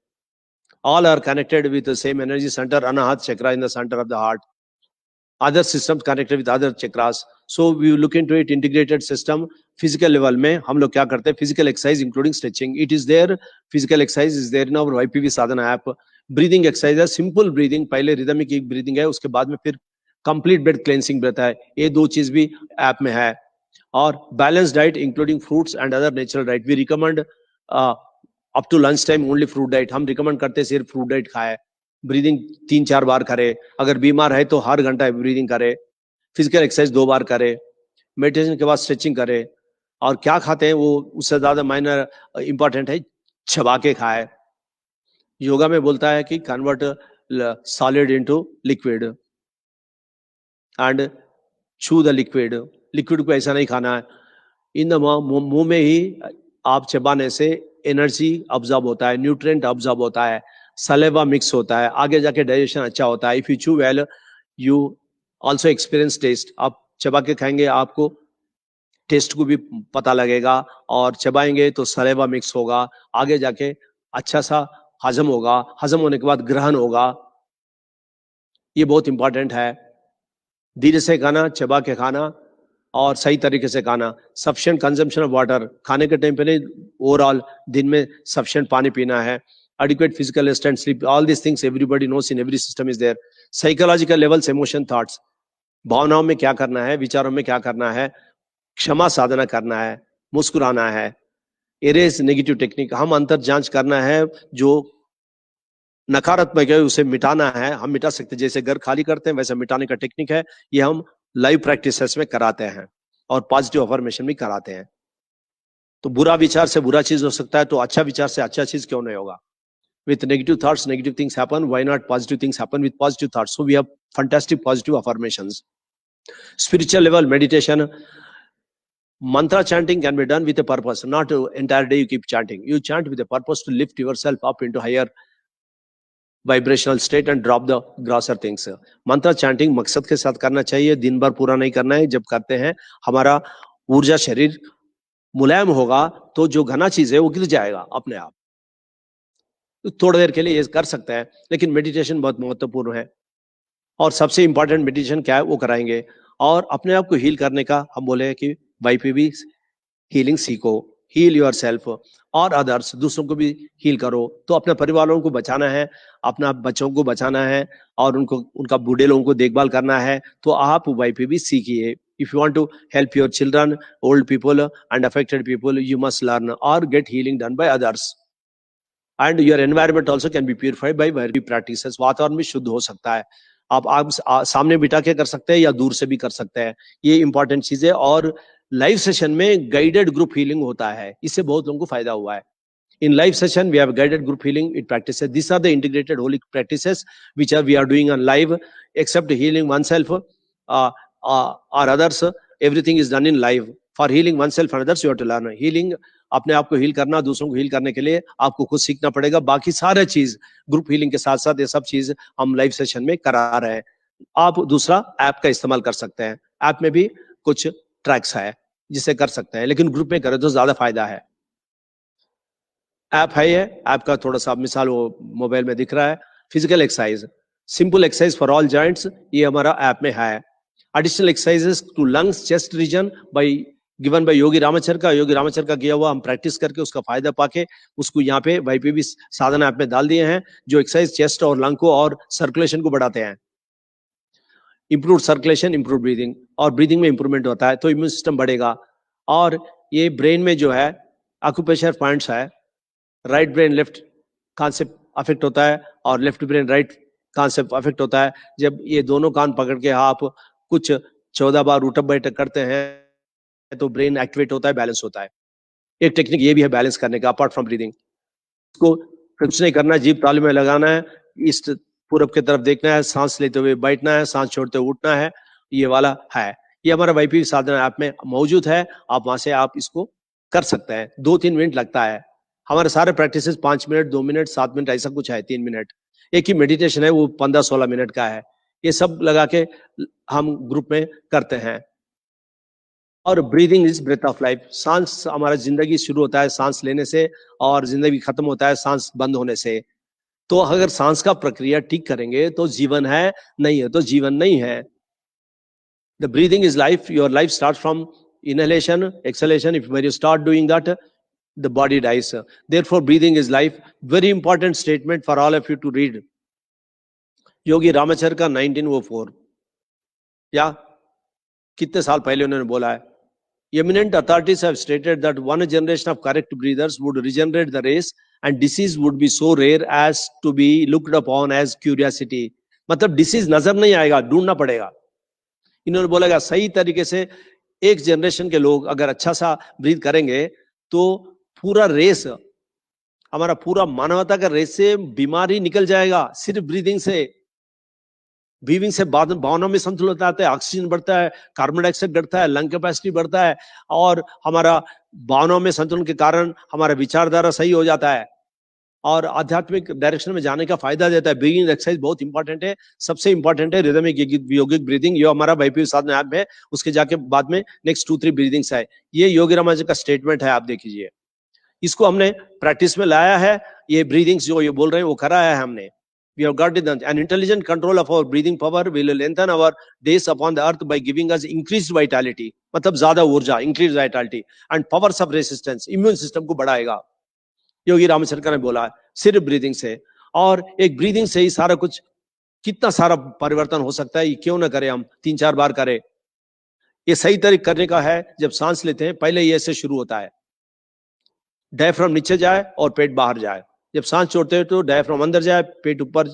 All are connected with the same energy center, Anahat chakra in the center of the heart. Other systems connected with other chakras. So we look into it, integrated system. Physical level में हम लोग क्या करते हैं? Physical exercise including stretching. It is there. Physical exercise is there in our YPV sadhana app. Breathing exercise है, simple breathing. पहले rhythmic एक breathing है, उसके बाद में फिर complete bed cleansing breath है। ये दो चीज भी ऐप में है। और balanced diet including fruits and other natural diet. We recommend up to lunch time only fruit diet. हम रिकमेंड करते हैं सिर्फ फ्रूट डाइट खाए। ब्रीदिंग 3-4 बार करे। अगर बीमार है तो हर घंटा ब्रीदिंग करे। फिजिकल एक्सरसाइज 2 बार करे। मेडिटेशन के बाद स्ट्रेचिंग करे। और क्या खाते हैं वो उससे ज्यादा माइनर इंपॉर्टेंट है, चबा के खाए। योगा में बोलता है कि convert solid into liquid and चू द लिक्विड। लिक्विड को ऐसा नहीं खाना है, इन द मुंह में ही आप चबाने से एनर्जी ऑब्जॉर्ब होता है, न्यूट्रिएंट ऑब्जॉर्ब होता है, सलेवा मिक्स होता है, आगे जाके डाइजेशन अच्छा होता है। If you chew well you also experience taste. आप चबा के खाएंगे, आपको टेस्ट को भी पता लगेगा, और चबाएंगे तो सलेवा मिक्स होगा, आगे जाके अच्छा सा हजम होगा। हजम होने के बाद ग्रहण होगा। ये बहुत इंपॉर्टेंट है। धीरे से खाना, चबा के खाना, और सही तरीके से खाना। सफिशिएंट कंजम्पशन ऑफ वाटर, खाने के टाइम पे नहीं, ओवरऑल दिन में सफिशिएंट पानी पीना है। Adequate physical rest and sleep, all this things everybody knows, in every system is there. Psychological levels, emotion, thoughts, भावनाओं में क्या करना है, विचारों में क्या करना है, क्षमा साधना करना है, मुस्कुराना है, इरेज नेगेटिव टेक्निक, हम अंतर जांच करना है, जो नकारात्मक है उसे मिटाना है, हम मिटा सकते हैं। जैसे घर खाली करते हैं वैसे मिटाने का टेक्निक है, ये हम लाइव प्रैक्टिसेस में कराते हैं और पॉजिटिव अफर्मेशन भी कराते हैं। तो बुरा विचार से बुरा चीज हो सकता है, तो अच्छा विचार से अच्छा चीज क्यों नहीं होगा? With negative thoughts, negative things happen. Why not positive things happen with positive thoughts? So we have fantastic positive affirmations. Spiritual level meditation, mantra chanting can be done with a purpose. Not entire day you keep chanting. You chant with a purpose to lift yourself up into higher vibrational state and drop the grosser things. मंत्र chanting मकसद के साथ करना चाहिए, दिन भर पूरा नहीं करना है। जब करते हैं हमारा ऊर्जा शरीर मुलायम होगा तो जो घना चीज है वो गिर जाएगा अपने आप। तो थोड़ी देर के लिए ये कर सकते हैं, लेकिन मेडिटेशन बहुत महत्वपूर्ण है। और सबसे इंपॉर्टेंट मेडिटेशन क्या है वो कराएंगे। और अपने आप को हील करने का हम बोले कि YPB हीलिंग सीखो, हील योर सेल्फ और अदर्स, दूसरों को भी हील करो। तो अपने परिवार वालों को बचाना है, अपना बच्चों को बचाना है और उनको उनका बूढ़े लोगों को देखभाल करना है, तो आप YPB सीखिए। If you want to help your children, old people and affected people, you must learn और get healing done by others. And your environment also can be purified by YPB practices. वातावरण भी शुद्ध हो सकता है। आप सामने बिठा के कर सकते हैं या दूर से भी कर सकते हैं, ये इंपॉर्टेंट चीज है। और लाइव सेशन में गाइडेड ग्रुप हीलिंग होता है, इससे बहुत लोगों को फायदा हुआ है। In live session, we have guided group healing it practices. These are the integrated holy practices which we are doing on live. Except healing oneself or others, everything is done in live. For healing oneself and others, you have to learn. Healing, अपने आप को heal करना, दूसरों को heal करने के लिए आपको खुद सीखना पड़ेगा। बाकी सारे चीज ग्रुप हीलिंग के साथ साथ ये सब चीज हम लाइव सेशन में करा रहे हैं। आप दूसरा ऐप का इस्तेमाल कर सकते हैं, ऐप में भी कुछ ट्रैक्स है जिसे कर सकते हैं, लेकिन ग्रुप में करें तो ज्यादा फायदा है। ऐप है, ये ऐप का थोड़ा सा मिसाल वो मोबाइल में दिख रहा है। Physical exercise, simple exercise for all joints, ये हमारा ऐप में है। Additional exercises to lungs, chest region by given by Yogi Ramacharaka का किया हुआ हम प्रैक्टिस करके उसका फायदा पाके उसको यहाँ पे YPB साधना ऐप में डाल दिए हैं, जो एक्सरसाइज चेस्ट और लंग को और सर्कुलेशन को बढ़ाते हैं। इंप्रूव सर्कुलेशन, इंप्रूव ब्रीदिंग, और ब्रीदिंग में इंप्रूवमेंट होता है तो इम्यून सिस्टम बढ़ेगा। और ये ब्रेन में जो है एक्यूप्रेशर पॉइंट्स है, right brain left concept affect होता है और left brain right concept affect होता है। जब ये दोनों कान पकड़ के आप कुछ 14 बार उठक बैठक करते हैं तो ब्रेन एक्टिवेट होता है, बैलेंस होता है। एक टेक्निक ये भी है बैलेंस करने का, अपार्ट फ्रॉम ब्रीदिंग। इसको कुछ नहीं करना, जीभ तालू में लगाना है, ईस्ट पूरब की तरफ देखना है, सांस लेते हुए बैठना है, सांस छोड़ते हुए उठना है, ये वाला है। ये हमारा YPB साधना ऐप में मौजूद है, आप वहां से आप इसको कर सकते हैं। 2-3 मिनट लगता है। हमारे सारे प्रैक्टिसेस 5 मिनट, 2 मिनट, 7 मिनट ऐसा कुछ है, 3 मिनट। एक ही मेडिटेशन है वो 15-16 मिनट का है। ये सब लगा के हम ग्रुप में करते हैं। और breathing is breath of life, सांस, हमारा जिंदगी शुरू होता है सांस लेने से और जिंदगी खत्म होता है सांस बंद होने से। तो अगर सांस का प्रक्रिया ठीक करेंगे तो जीवन है, नहीं है तो जीवन नहीं है। The breathing is life, your life start from inhalation, exhalation. If when you start doing that, the body dies. Therefore, breathing is life. Very important statement for all of you to read. योगी रामाचर का 1904 या कितने साल पहले उन्होंने बोला है, eminent authorities have stated that one generation of correct breathers would regenerate the race and disease would be so rare as to be looked upon as curiosity. मतलब disease नजर नहीं आएगा, ढूंढना पड़ेगा। इन्होंने बोला सही तरीके से एक जनरेशन के लोग अगर अच्छा सा ब्रीथ करेंगे तो पूरा रेस, हमारा पूरा मानवता का रेस से बीमारी निकल जाएगा सिर्फ ब्रीदिंग से। ब्रीदिंग से भावनाओं में संतुलन आता है, ऑक्सीजन बढ़ता है, कार्बन डाइऑक्साइड घटता है, लंग कैपेसिटी बढ़ता है और हमारा भावनाओं में संतुलन के कारण हमारा विचारधारा सही हो जाता है और आध्यात्मिक डायरेक्शन में जाने का फायदा देता है। ब्रीदिंग एक्सरसाइज बहुत इंपॉर्टेंट है, सबसे इंपॉर्टेंट है रिदमिक योगिक ब्रीदिंग। ये हमारा YPB साधना ऐप है, उसके जाके बाद में नेक्स्ट 2-3 ब्रीदिंग्स है। ये योगी रामाचर का स्टेटमेंट है, आप देख लीजिए। इसको हमने प्रैक्टिस में लाया है, ये ब्रीदिंग्स जो ये बोल रहे हैं वो कराया है हमने। We have got it done. An intelligent control of our breathing power will lengthen our days upon the earth by giving us increased vitality. मतलब ज्यादा ऊर्जा, increased vitality and powers of resistance, immune system को बढ़ाएगा। योगी रामचंद्र ने बोला सिर्फ breathing से, और एक ब्रीदिंग से ही सारा कुछ, कितना सारा परिवर्तन हो सकता है, क्यों ना करें हम 3-4 बार करें। ये सही तरीके करने का है। जब सांस लेते हैं पहले ये ऐसे शुरू होता है, डायफ्राम नीचे जाए और पेट बाहर जाए। जब सांस छोड़ते हैं तो डायफ्राम अंदर जाए, पेट ऊपर,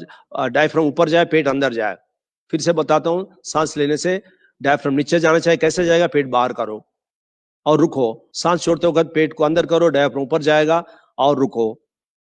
डायफ्राम ऊपर जाए, पेट अंदर जाए। फिर से बताता हूं, सांस लेने से डायफ्राम नीचे जाना चाहिए, कैसे जाएगा, पेट बाहर करो और रुको। सांस छोड़ते वक्त पेट को अंदर करो, डायफ्राम ऊपर जाएगा और रुको।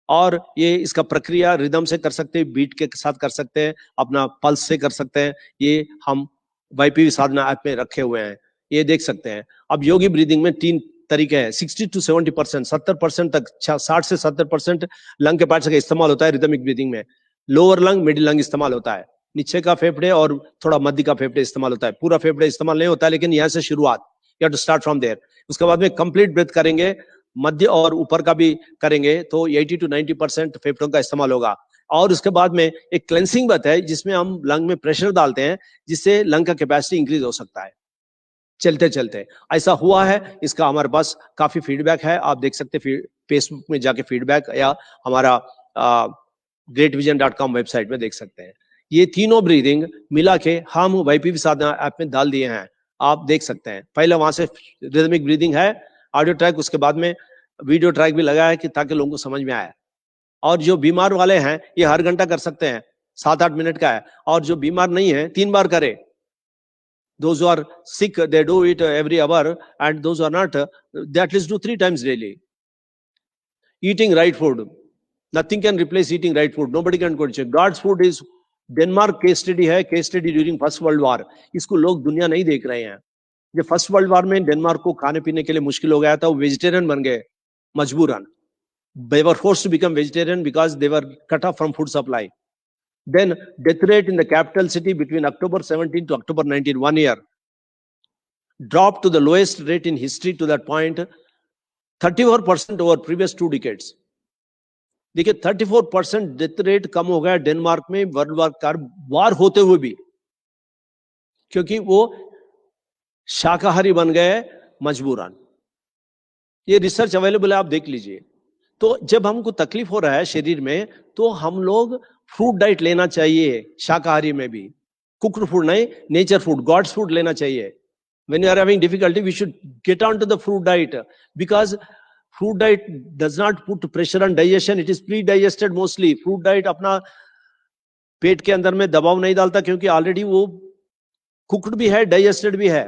और ये इसका प्रक्रिया रिदम से कर सकते हैं, बीट के साथ कर सकते हैं, अपना पल्स से कर सकते हैं। ये हम वाईपीवी साधना ऐप में रखे हुए हैं, ये देख सकते हैं। अब योगी ब्रीदिंग में 3 तरीके हैं। 60 to 70%, 70% तक, 60 से 70% लंग के पार्ट्स का इस्तेमाल होता है रिदमिक ब्रीदिंग में। लोअर लंग, मिडिल लंग इस्तेमाल होता है, नीचे का फेफड़े और थोड़ा मध्य का फेफड़े इस्तेमाल होता है। पूरा फेफड़े इस्तेमाल नहीं होता है, लेकिन यहाँ से शुरुआत, you have to start from there. उसके बाद में कंप्लीट ब्रेथ करेंगे, मध्य और ऊपर का भी करेंगे, तो 80 to 90% फेफड़ों का इस्तेमाल होगा। और उसके बाद में एक क्लेंसिंग ब्रेथ है, जिसमें हम लंग में प्रेशर डालते हैं, जिससे लंग का कैपेसिटी इंक्रीज हो सकता है चलते चलते। ऐसा हुआ है, इसका हमारे पास काफी फीडबैक है। आप देख सकते हैं फेसबुक में जाके फीडबैक, या हमारा greatvision.com वेबसाइट में देख सकते हैं। ये तीनों ब्रीदिंग मिला के हम वाईपीवी साधना ऐप में डाल दिए हैं, आप देख सकते हैं। पहले वहां से रिदमिक ब्रीदिंग है, ऑडियो ट्रैक, उसके बाद में वीडियो ट्रैक भी लगाया है कि ताकि लोगों को समझ में आए। और जो बीमार वाले हैं ये हर घंटा कर सकते हैं, 7-8 मिनट का है। और जो बीमार नहीं है 3 बार करे। Those who are sick, they do it every hour, and those who are not, they at least do 3 times daily. Eating right food. Nothing can replace eating right food. Nobody can question. God's food is Denmark case study है, case study during first world war. इसको लोग दुनिया नहीं देख रहे हैं। जब first world war में डेनमार्क को खाने पीने के लिए मुश्किल हो गया था, वो वेजिटेरियन बन गए मजबूरन। They were forced to become vegetarian because they were cut off from food supply. Then death rate in the capital city between October 17 to October 19, 1 year, dropped to the lowest rate in history to that point, 34% over previous 2 decades. देखिए 34% death rate कम हो गया Denmark में world war होते हुए भी, क्योंकि वो शाकाहारी बन गए मजबूरन। ये रिसर्च अवेलेबल है, आप देख लीजिए। तो जब हमको तकलीफ हो रहा है शरीर में, तो हम लोग फ्रूट डाइट लेना चाहिए, शाकाहारी में भी, कुक्ड फूड नहीं, नेचर फूड, गॉड्स फूड लेना चाहिए। When you are having difficulty, we should get on to the fruit diet, because fruit diet does not put pressure on digestion. It is pre-digested mostly. Fruit diet अपना पेट के अंदर में दबाव नहीं डालता, क्योंकि ऑलरेडी वो कुक्ड भी है, डाइजेस्टेड भी है,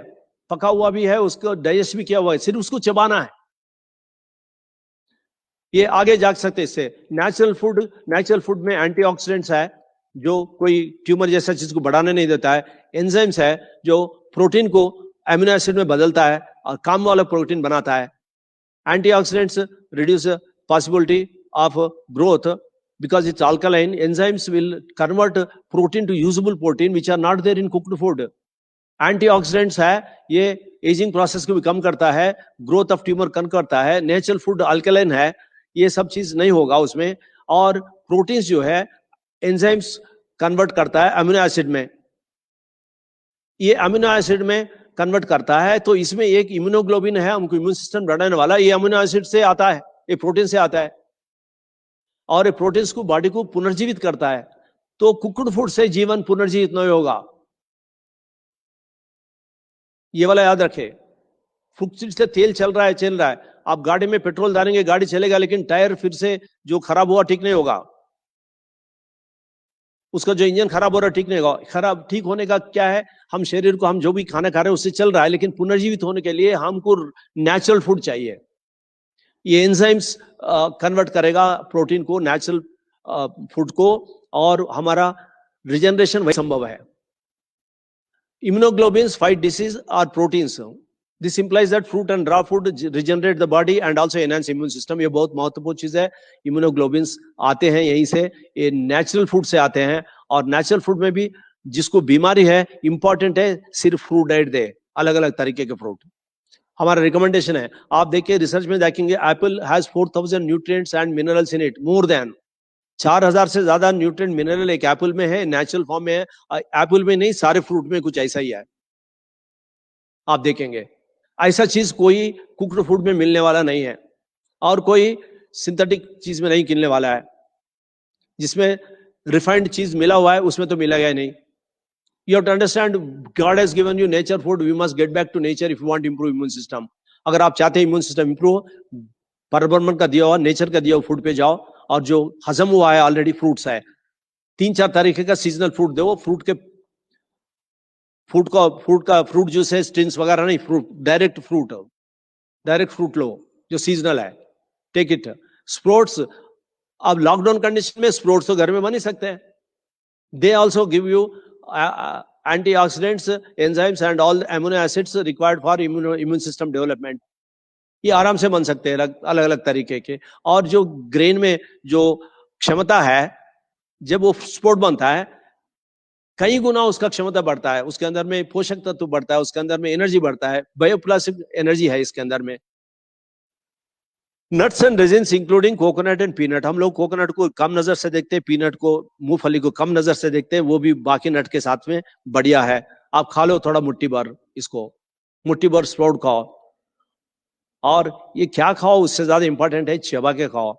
पका हुआ भी है, उसको डाइजेस्ट भी किया हुआ है, सिर्फ उसको चबाना है। ये आगे जा सकते हैं इससे। नेचुरल फूड में एंटीऑक्सीडेंट्स है, जो कोई ट्यूमर जैसा चीज को बढ़ाने नहीं देता है। एंजाइम्स है, जो प्रोटीन को एमिनो एसिड में बदलता है और काम वाला प्रोटीन बनाता है। Antioxidants reduce possibility of growth because it's alkaline. Enzymes will convert protein to usable protein which are not there in cooked food. Antioxidants है, ये एजिंग प्रोसेस को भी कम करता है, ग्रोथ ऑफ ट्यूमर कम करता है। नेचुरल फूड अल्कलाइन है, ये सब चीज नहीं होगा उसमें। और प्रोटीन्स जो है एंजाइम्स कन्वर्ट करता है अमीनो एसिड में, ये अमीनो एसिड में कन्वर्ट करता है। तो इसमें एक इम्यूनोग्लोबिन है, हमको इम्यून सिस्टम बढ़ाने वाला, ये अमीनो एसिड से आता है, ये प्रोटीन से आता है, और ये प्रोटीन्स को बॉडी को पुनर्जीवित करता है। तो कुक्ड फूड से जीवन पुनर्जीवित नहीं होगा, ये वाला याद रखे। फुक्सिड से तेल चल रहा है, आप गाड़ी में पेट्रोल डालेंगे, गाड़ी चलेगा, लेकिन टायर फिर से जो खराब हुआ ठीक नहीं होगा, उसका जो इंजन खराब हो रहा है ठीक नहीं होगा। खराब ठीक होने का क्या है, हम शरीर को, हम जो भी खाना खा रहे हैं उससे चल रहा है, लेकिन पुनर्जीवित होने के लिए हमको नेचुरल फूड चाहिए। ये एंजाइम्स कन्वर्ट करेगा प्रोटीन को, नेचुरल फूड को, और हमारा रिजनरेशन वही संभव है। Immunoglobulins fight disease or proteins. This implies that fruit and raw food regenerate the body and also enhance immune system. ये बहुत महत्वपूर्ण चीज है। Immunoglobulins आते हैं यहीं से, ये नेचुरल फूड से आते हैं, और नेचुरल फूड में भी जिसको बीमारी है, इंपॉर्टेंट है सिर्फ फ्रूट डाइट दे, अलग अलग तरीके के फ्रूट। हमारा रिकमेंडेशन है, आप देखिए रिसर्च में देखेंगे, Apple has 4000 nutrients and minerals in it, more than 4000 से ज्यादा न्यूट्रिएंट मिनरल एक एप्पल में है, नेचुरल फॉर्म में है। एप्पल में नहीं, सारे फ्रूट में कुछ ऐसा ही है, आप देखेंगे। ऐसा चीज कोई कुक्ड फूड में मिलने वाला नहीं है, और कोई सिंथेटिक चीज में नहीं मिलने वाला है। जिसमें रिफाइंड चीज मिला हुआ है उसमें तो मिला गया नहीं। You have to understand, God has given you nature food. We must get back to nature if you want to improve immune system. अगर आप चाहते हैं इम्यून सिस्टम इंप्रूव, परब्रह्मन का दिया हुआ, नेचर का दिया हुआ फूड पे जाओ, और जो हजम हुआ है ऑलरेडी फ्रूट्स है, 3-4 तरीके का सीजनल फ्रूट दो, फ्रूट जूस है, स्टिंस वगैरह नहीं, डायरेक्ट फ्रूट लो जो सीजनल है, टेक इट। स्प्रोट्स, अब लॉकडाउन कंडीशन में स्प्रोट्स तो घर में बन ही सकते हैं। They also give you antioxidants, enzymes and all amino acids required for immune system development. ये आराम से बन सकते हैं अलग अलग तरीके के। और जो ग्रेन में जो क्षमता है, जब वो स्पोर्ट बनता है, कई गुना उसका क्षमता बढ़ता है, उसके अंदर में पोषक तत्व बढ़ता है, उसके अंदर में एनर्जी बढ़ता है, बायोप्लास्टिक एनर्जी है इसके अंदर में। Nuts and resins including coconut and peanut. हम लोग कोकोनट को कम नजर से देखते हैं, पीनट को, मूंगफली को कम नजर से देखते हैं, वो भी बाकी नट के साथ में बढ़िया है। आप खा लो थोड़ा मुट्ठी भर, इसको मुट्ठी भर स्प्राउट खाओ, और ये क्या खाओ उससे ज्यादा इंपॉर्टेंट है चबा के खाओ।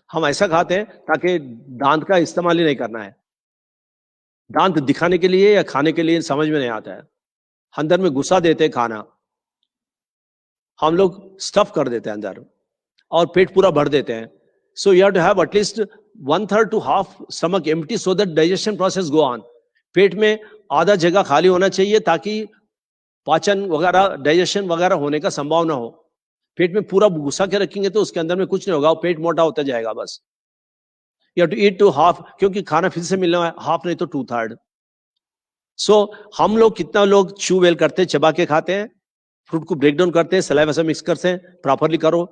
हम ऐसा खाते हैं ताकि दांत का इस्तेमाल ही नहीं करना है। दांत दिखाने के लिए या खाने के लिए समझ में नहीं आता है, अंदर में घुसा देते खाना, हम लोग स्टफ कर देते हैं अंदर और पेट पूरा भर देते हैं। So you have to have at least 1/3 to half stomach empty so that digestion process go on. पेट में आधा जगह खाली होना चाहिए ताकि पाचन वगैरह, डाइजेशन वगैरह होने का संभावना हो। पेट में पूरा घुसा के रखेंगे तो उसके अंदर में कुछ नहीं होगा, पेट मोटा होता जाएगा बस। You have to eat to half, क्योंकि खाना फिर से मिलना है, हाफ नहीं तो 2/3। सो हम लोग कितना लोग च्यू वेल करते हैं, चबा के खाते हैं, फ्रूट को ब्रेक डाउन करते हैं, सलाइवा से मिक्स करते हैं, प्रॉपरली करो।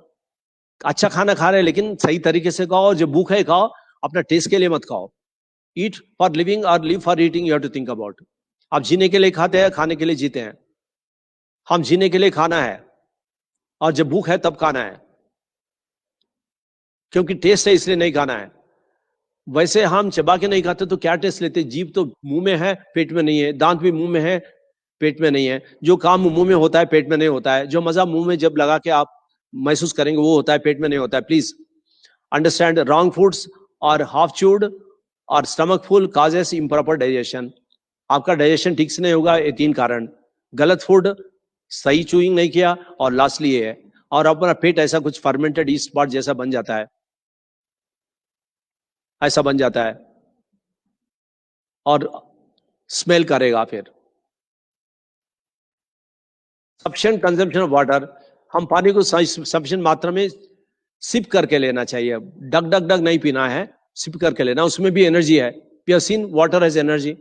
अच्छा खाना खा रहे हैं लेकिन सही तरीके से खाओ, जो भूख है खाओ, अपना टेस्ट के लिए मत खाओ। ईट फॉर लिविंग और live for eating, you have to think about. आप जीने के लिए खाते हैं, खाने के लिए जीते हैं। हम जीने के लिए खाना है, और जब भूख है तब खाना है, क्योंकि टेस्ट है इसलिए नहीं खाना है। वैसे हम चबा के नहीं खाते तो क्या टेस्ट लेते? जीभ तो मुंह में है, पेट में नहीं है, दांत भी मुंह में है, पेट में नहीं है। जो काम मुंह में होता है पेट में नहीं होता है, जो मजा मुंह में जब लगा के आप महसूस करेंगे वो होता है, पेट में नहीं होता है। प्लीज अंडरस्टैंड, रॉन्ग फूड्स और हाफ च्यूड और stomach full causes improper digestion. आपका डाइजेशन ठीक से नहीं होगा, ये 3 कारण: गलत फूड, सही चूइंग नहीं किया, और लास्टली ये है, और अपना पेट ऐसा कुछ फर्मेंटेड ईस्ट पार्ट जैसा बन जाता है, ऐसा बन जाता है, और स्मेल करेगा। फिर सफिशिएंट कंजम्पशन ऑफ वाटर, हम पानी को सफिशिएंट मात्रा में सिप करके लेना चाहिए, डग नहीं पीना है, सिप करके लेना, उसमें भी एनर्जी है। We have seen water has energy.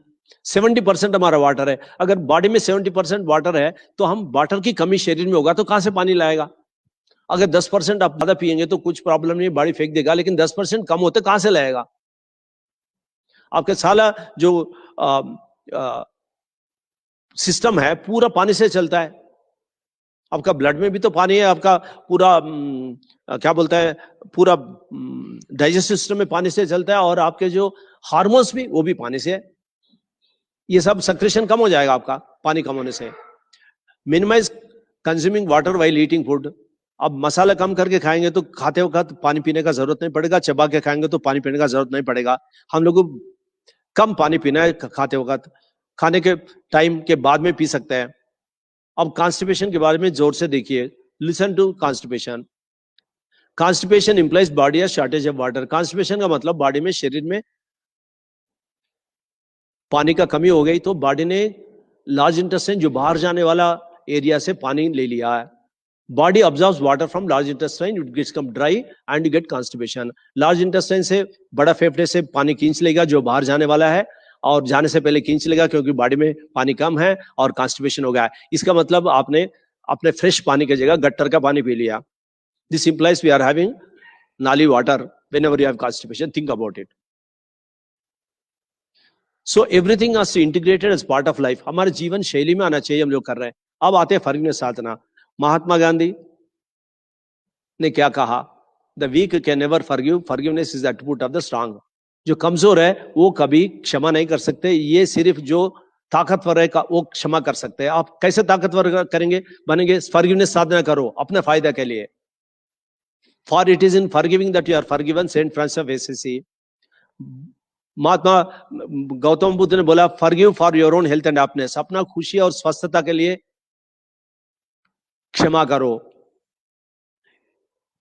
70% हमारा वाटर है। अगर बॉडी में 70% वाटर है तो हम वाटर की कमी शरीर में होगा तो कहां से पानी लाएगा? अगर 10% आप ज्यादा पिएंगे तो कुछ प्रॉब्लम नहीं, बॉडी फेंक देगा, लेकिन 10% कम होते कहां से लाएगा? आपके साला जो सिस्टम है पूरा पानी से चलता है। आपका ब्लड में भी तो पानी है, आपका पूरा क्या बोलता है, पूरा डाइजेस्टिव सिस्टम में पानी से चलता है, और आपके जो हार्मोन्स भी वो भी पानी से है। ये सब सक्रेशन कम हो जाएगा आपका पानी कम होने से। Minimize consuming water while eating food. अब मसाला कम करके खाएंगे तो खाते वक्त पानी पीने का जरूरत नहीं पड़ेगा, चबा के खाएंगे तो पानी पीने का जरूरत नहीं पड़ेगा। हम लोग को कम पानी पीना है खाते वक्त, खाने के टाइम के बाद में पी सकते हैं। अब कॉन्स्टिपेशन के बारे में जोर से देखिए, listen to constipation. Constipation implies body has shortage of water. Constipation का मतलब बॉडी में, शरीर में पानी का कमी हो गई, तो बॉडी ने लार्ज इंटेस्टाइन जो बाहर जाने वाला एरिया से पानी ले लिया है। Body observes water from large intestine, it gets come dry and you get constipation. Large intestine से, बड़ा फेफड़े से पानी खींच लेगा जो बाहर जाने वाला है, और जाने से पहले खींच लेगा क्योंकि बॉडी में पानी कम है और कॉन्स्टिपेशन हो गया है। इसका मतलब आपने अपने फ्रेश पानी की जगह गट्टर का पानी पी लिया। This implies we are having nali water whenever you have constipation, think about it. So everything is integrated as part of life, हमारे जीवन शैली में आना चाहिए, हम लोग कर रहे हैं। अब आते हैं फॉरगिवनेस साधना। महात्मा गांधी ने क्या कहा? The weak can never forgive, forgiveness is the attribute of the strong. जो कमजोर है वो कभी क्षमा नहीं कर सकते, ये सिर्फ जो ताकतवर है का वो क्षमा कर सकते हैं। आप कैसे ताकतवर करेंगे, बनेंगे? फॉरगिवनेस साधना करो अपने फायदे के लिए। For it is in forgiving that you are forgiven, Saint Francis of Assisi. Mahatma Gautam Buddha ने बोला forgive for your own health and happiness, अपना खुशी और स्वस्थता के लिए क्षमा करो।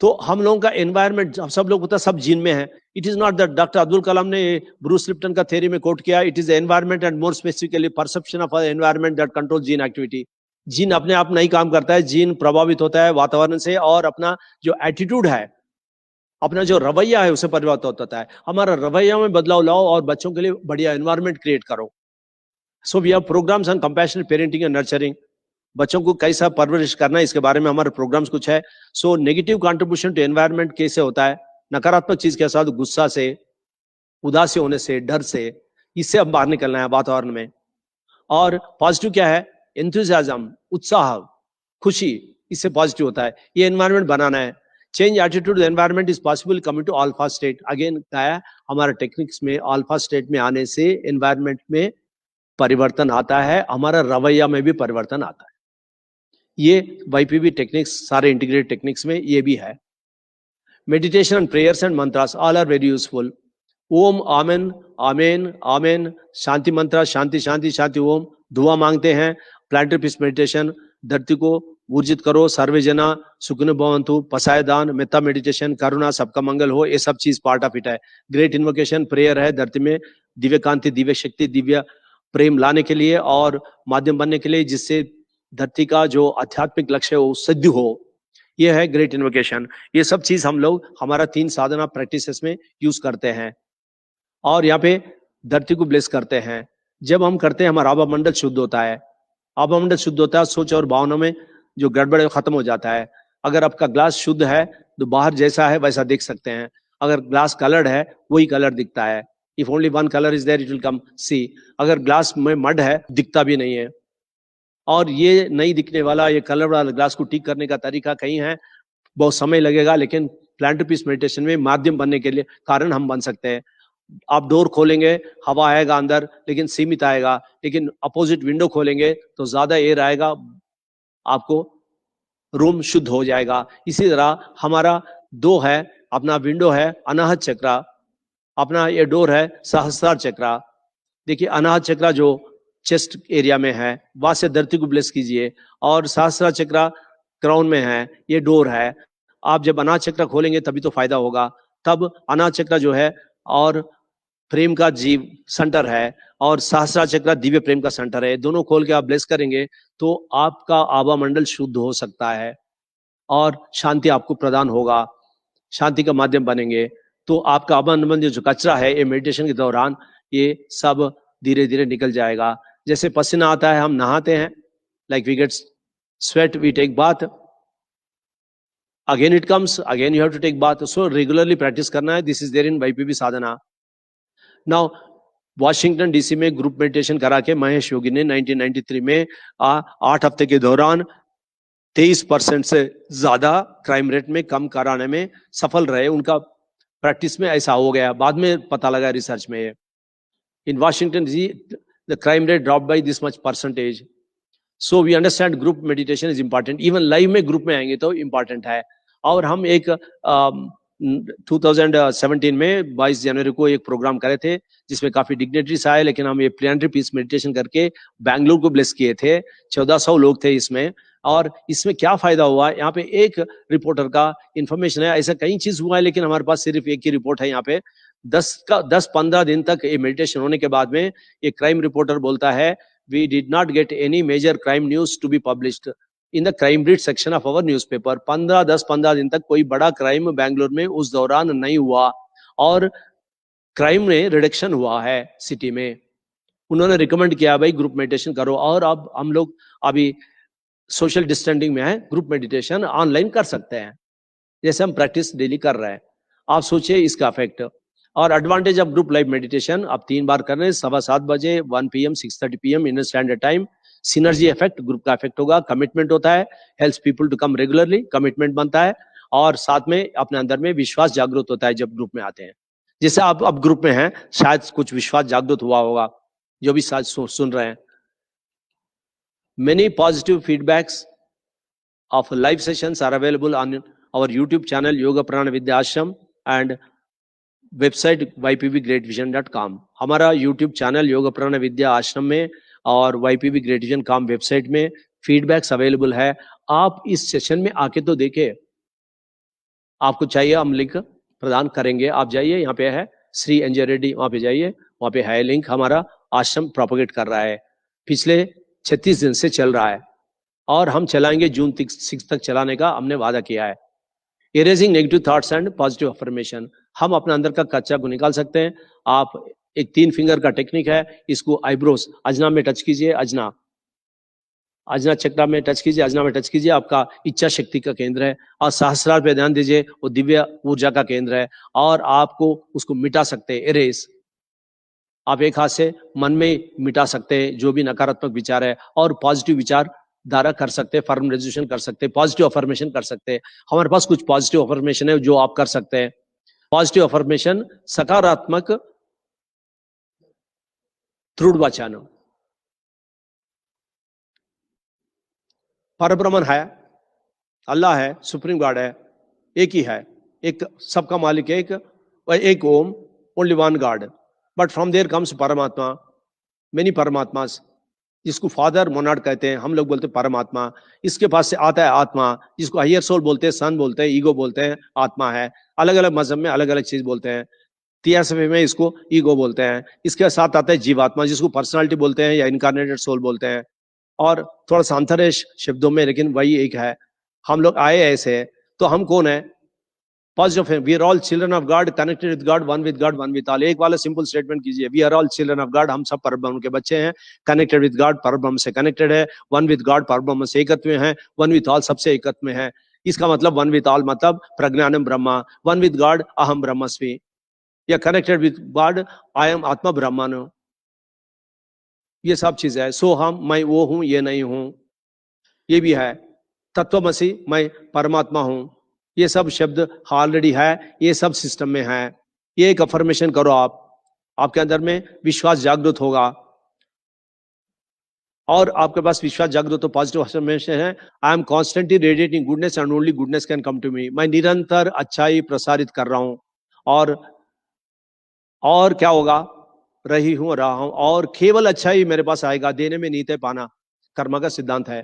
तो हम लोगों का एनवायरनमेंट सब लोग पता सब जीन में है। It is not that, doctor Abdul Kalam ने ब्रूस लिप्टन का थ्योरी में कोट किया, it is environment and more specifically perception of environment that control gene activity. Gene अपने आप नहीं काम करता है, जीन प्रभावित होता है वातावरण से, और अपना जो एटीट्यूड है, अपना जो रवैया है, उसे परिवर्तन होता है। हमारा रवैया में बदलाव लाओ और बच्चों के लिए बढ़िया एनवायरनमेंट क्रिएट करो। So we have programs on compassionate parenting and nurturing. बच्चों को कैसा परवरिश करना है, इसके बारे में हमारे प्रोग्राम्स कुछ है। So negative contribution to environment कैसे होता है, नकारात्मक चीज के साथ गुस्सा से, उदासी होने से, डर से, इससे अब बाहर निकलना है वातावरण में। और पॉजिटिव क्या है, एंथुसियाज्म, उत्साह, खुशी, इससे पॉजिटिव होता है। ये एनवायरनमेंट बनाना है। Change attitude environment is possible coming to alpha state. Again क्या है, हमारा टेक्निक्स में अल्फा स्टेट में आने से एनवायरनमेंट में परिवर्तन आता है, हमारा रवैया में भी परिवर्तन आता है। ये वाईपीवी टेक्निक्स सारे इंटीग्रेटेड टेक्निक्स में ये भी है। Meditation and prayers and mantras all are very useful. Om, amen, amen, amen, शांति मंत्र, शांति शांति शांति ओम। दुआ मांगते हैं, प्लांटरी पीस मेडिटेशन, धरती को ऊर्जित करो, सर्वे जना सुखिनो भवन्तु, पसाय दान, मेत्ता मेडिटेशन, करुणा, सबका मंगल हो, ये सब चीज पार्ट ऑफ इट है। ग्रेट इन्वोकेशन प्रेयर है, धरती में दिव्य कांति, दिव्य शक्ति, दिव्य प्रेम लाने के लिए और माध्यम बनने के लिए, जिससे धरती का जो आध्यात्मिक लक्ष्य हो सिद्ध हो। ये है ग्रेट इन्वोकेशन। ये सब चीज हम लोग हमारा 3 साधना प्रैक्टिसेस में यूज करते हैं और यहाँ पे धरती को ब्लेस करते हैं। जब हम करते हैं, हमारा आभा मंडल शुद्ध होता है। आभा मंडल शुद्ध होता है, सोच और भावना में जो गड़बड़ है खत्म हो जाता है। अगर आपका ग्लास शुद्ध है तो बाहर जैसा है वैसा देख सकते हैं। अगर ग्लास कलर्ड है, वही कलर दिखता है। If only one colour is there, it will come see. अगर ग्लास में मड है, दिखता भी नहीं है। और ये नहीं दिखने वाला, ये कलर वाला ग्लास को ठीक करने का तरीका कहीं है, बहुत समय लगेगा, लेकिन प्लांटरी पीस मेडिटेशन में माध्यम बनने के लिए कारण हम बन सकते हैं। आप डोर खोलेंगे, हवा आएगा अंदर, लेकिन सीमित आएगा। लेकिन अपोजिट विंडो खोलेंगे तो ज्यादा एयर आएगा, आपको रूम शुद्ध हो जाएगा। इसी तरह हमारा 2 है, अपना विंडो है अनाहत चक्र, अपना ये डोर है सहस्रार चक्र। देखिए अनाहत चक्र जो चेस्ट एरिया में है, वहां से धरती को ब्लेस कीजिए, और सहस्रार चक्र क्राउन में है, ये डोर है। आप जब अनाहत चक्र खोलेंगे तभी तो फायदा होगा। तब अनाहत चक्र जो है और प्रेम का जीव सेंटर है, और सहस्रार चक्र दिव्य प्रेम का सेंटर है। दोनों खोल के आप ब्लेस करेंगे तो आपका आभा मंडल शुद्ध हो सकता है और शांति आपको प्रदान होगा, शांति का माध्यम बनेंगे। तो आपका आभा मंडल जो कचरा है, ये मेडिटेशन के दौरान ये सब धीरे धीरे निकल जाएगा। जैसे पसीना आता है, हम नहाते हैं, like we get sweat, we take bath, again it comes, again you have to take bath. So regularly practice करना है। This is there in YPV sadhana. Now Washington DC में ग्रुप मेडिटेशन करा के महेश योगी ने 1993 में 8 हफ्ते के दौरान 23% से ज्यादा क्राइम रेट में कम कराने में सफल रहे। उनका प्रैक्टिस में ऐसा हो गया, बाद में पता लगा रिसर्च में। In Washington DC the crime rate drop by this much percentage. So we understand group meditation is important. Even live में ग्रुप में आएंगे तो इंपॉर्टेंट है। और हम एक 2017 में 22 जनवरी को एक प्रोग्राम करे थे, जिसमें काफी डिग्नेटरीज आए, लेकिन हम ये प्लांटरी पीस मेडिटेशन करके बैंगलोर को ब्लेस किए थे। 1400 लोग थे इसमें। और इसमें क्या फायदा हुआ, यहाँ पे एक रिपोर्टर का इंफॉर्मेशन है, ऐसा कई चीज हुआ है, लेकिन हमारे पास सिर्फ एक ही रिपोर्ट है। यहाँ पे 10-15 दिन तक ये मेडिटेशन होने के बाद में ये क्राइम रिपोर्टर बोलता है, we did not get any major crime news to be published in the crime breed section of our newspaper. 10-15 दिन तक कोई बड़ा क्राइम बेंगलोर में उस दौरान नहीं हुआ, और क्राइम में रिडक्शन हुआ है सिटी में। उन्होंने रिकमेंड किया भाई ग्रुप मेडिटेशन करो। और अब हम लोग अभी सोशल डिस्टेंसिंग में है, ग्रुप मेडिटेशन ऑनलाइन कर सकते हैं, जैसे हम प्रैक्टिस डेली कर रहे हैं। आप सोचिए इसका इफेक्ट। और advantage of group live meditation, आप 3 बार कर रहे हैं, 7:15 बजे, 1 PM, 6:30 PM Indian standard time. Synergy effect, group का इफेक्ट होगा। कमिटमेंट होता है, helps people to come regularly, commitment बनता है। और साथ में अपने अंदर में विश्वास जागृत होता है जब ग्रुप में आते हैं। जैसे आप अब ग्रुप में हैं, शायद कुछ विश्वास जागृत हुआ होगा, जो भी शायद सुन रहे हैं। Many positive feedbacks of live sessions are available on our YouTube channel Yoga Prana Vidya Ashram, and website ypvgreatvision.com, हमारा यूट्यूब चैनल योग प्रेरणा विद्या आश्रम में और ypvgreatvision.com वेबसाइट में फीडबैक्स अवेलेबल है। आप इस सेशन में आके तो देखें, आपको चाहिए हम लिंक प्रदान करेंगे। आप जाइए, यहाँ पे है श्री एनजे रेड्डी, वहां पे जाइए, वहां पे है लिंक। हमारा आश्रम प्रोपोगेट कर रहा है, पिछले 36 दिन से चल रहा है और हम चलाएंगे जून 6 तक चलाने का हमने वादा किया है। Erasing negative thoughts and positive affirmation, हम अपने अंदर का कच्चा को निकाल सकते हैं। आप एक 3 फिंगर का टेक्निक है, इसको आईब्रोस अजना में टच कीजिए, अजना चक्र में टच कीजिए, अजना में टच कीजिए, आपका इच्छा शक्ति का केंद्र है। और सहस्रार पे ध्यान दीजिए, वो दिव्य ऊर्जा का केंद्र है और आपको उसको मिटा सकते हैं। इरेज, आप एक हाथ से मन में मिटा सकते हैं जो भी नकारात्मक विचार है और पॉजिटिव विचार धारा कर सकते हैं, फर्म रेजोल्यूशन कर सकते हैं, पॉजिटिव अफर्मेशन कर सकते हैं। हमारे पास कुछ पॉजिटिव अफर्मेशन है जो आप कर सकते हैं। पॉजिटिव अफर्मेशन, सकारात्मक दृढ़ वचन, परब्रह्मन है, अल्लाह है, सुप्रीम गॉड है, एक ही है, एक सबका मालिक है, एक Om, only one God. But from there comes paramatma, many परमात्मास, जिसको फादर मोनाड कहते हैं, हम लोग बोलते हैं परमात्मा। इसके पास से आता है आत्मा, जिसको हायर सोल बोलते हैं, सन बोलते हैं, ईगो बोलते हैं, आत्मा है। अलग अलग मजहब में अलग अलग चीज बोलते हैं। थियोसॉफी में इसको ईगो बोलते हैं। इसके साथ आता है जीवात्मा, जिसको पर्सनालिटी बोलते हैं या इनकारनेटेड सोल बोलते हैं, और थोड़ा सा अंतर है शब्दों में, लेकिन वही एक है। हम लोग आए ऐसे, तो हम कौन है? पॉजिटिव है, we are all children of God, connected with God, one with all. एक वाला सिंपल स्टेटमेंट कीजिए, we are all children of God, हम सब परब्रह्म के बच्चे हैं। कनेक्टेड विद गॉड, परब्रह्म से कनेक्टेड है। वन विद गॉड, परब्रह्म से एकत्व में है। वन विद ऑल, सबसे एकत्व में है। इसका मतलब वन विद ऑल मतलब प्रज्ञानम ब्रह्मा। वन विद गॉड, अहम ब्रह्मस्मि, या connected with God, I am आत्मा ब्रह्मन। ये सब चीज है। सो हम, मैं वो हूं, ये नहीं हूं, ये भी है। तत्वमसि, मैं परमात्मा हूं, ये सब शब्द ऑलरेडी है, ये सब सिस्टम में है। ये एक अफर्मेशन करो आप, आपके अंदर में विश्वास जागृत होगा और आपके पास विश्वास जागृत, तो पॉजिटिव अफर्मेशन है। I am constantly radiating goodness and only goodness can come to me. मैं निरंतर अच्छाई प्रसारित कर रहा हूं और क्या होगा? रही हूं, रहा हूं, और केवल अच्छाई मेरे पास आएगा। देने में नीते पाना कर्म का सिद्धांत है।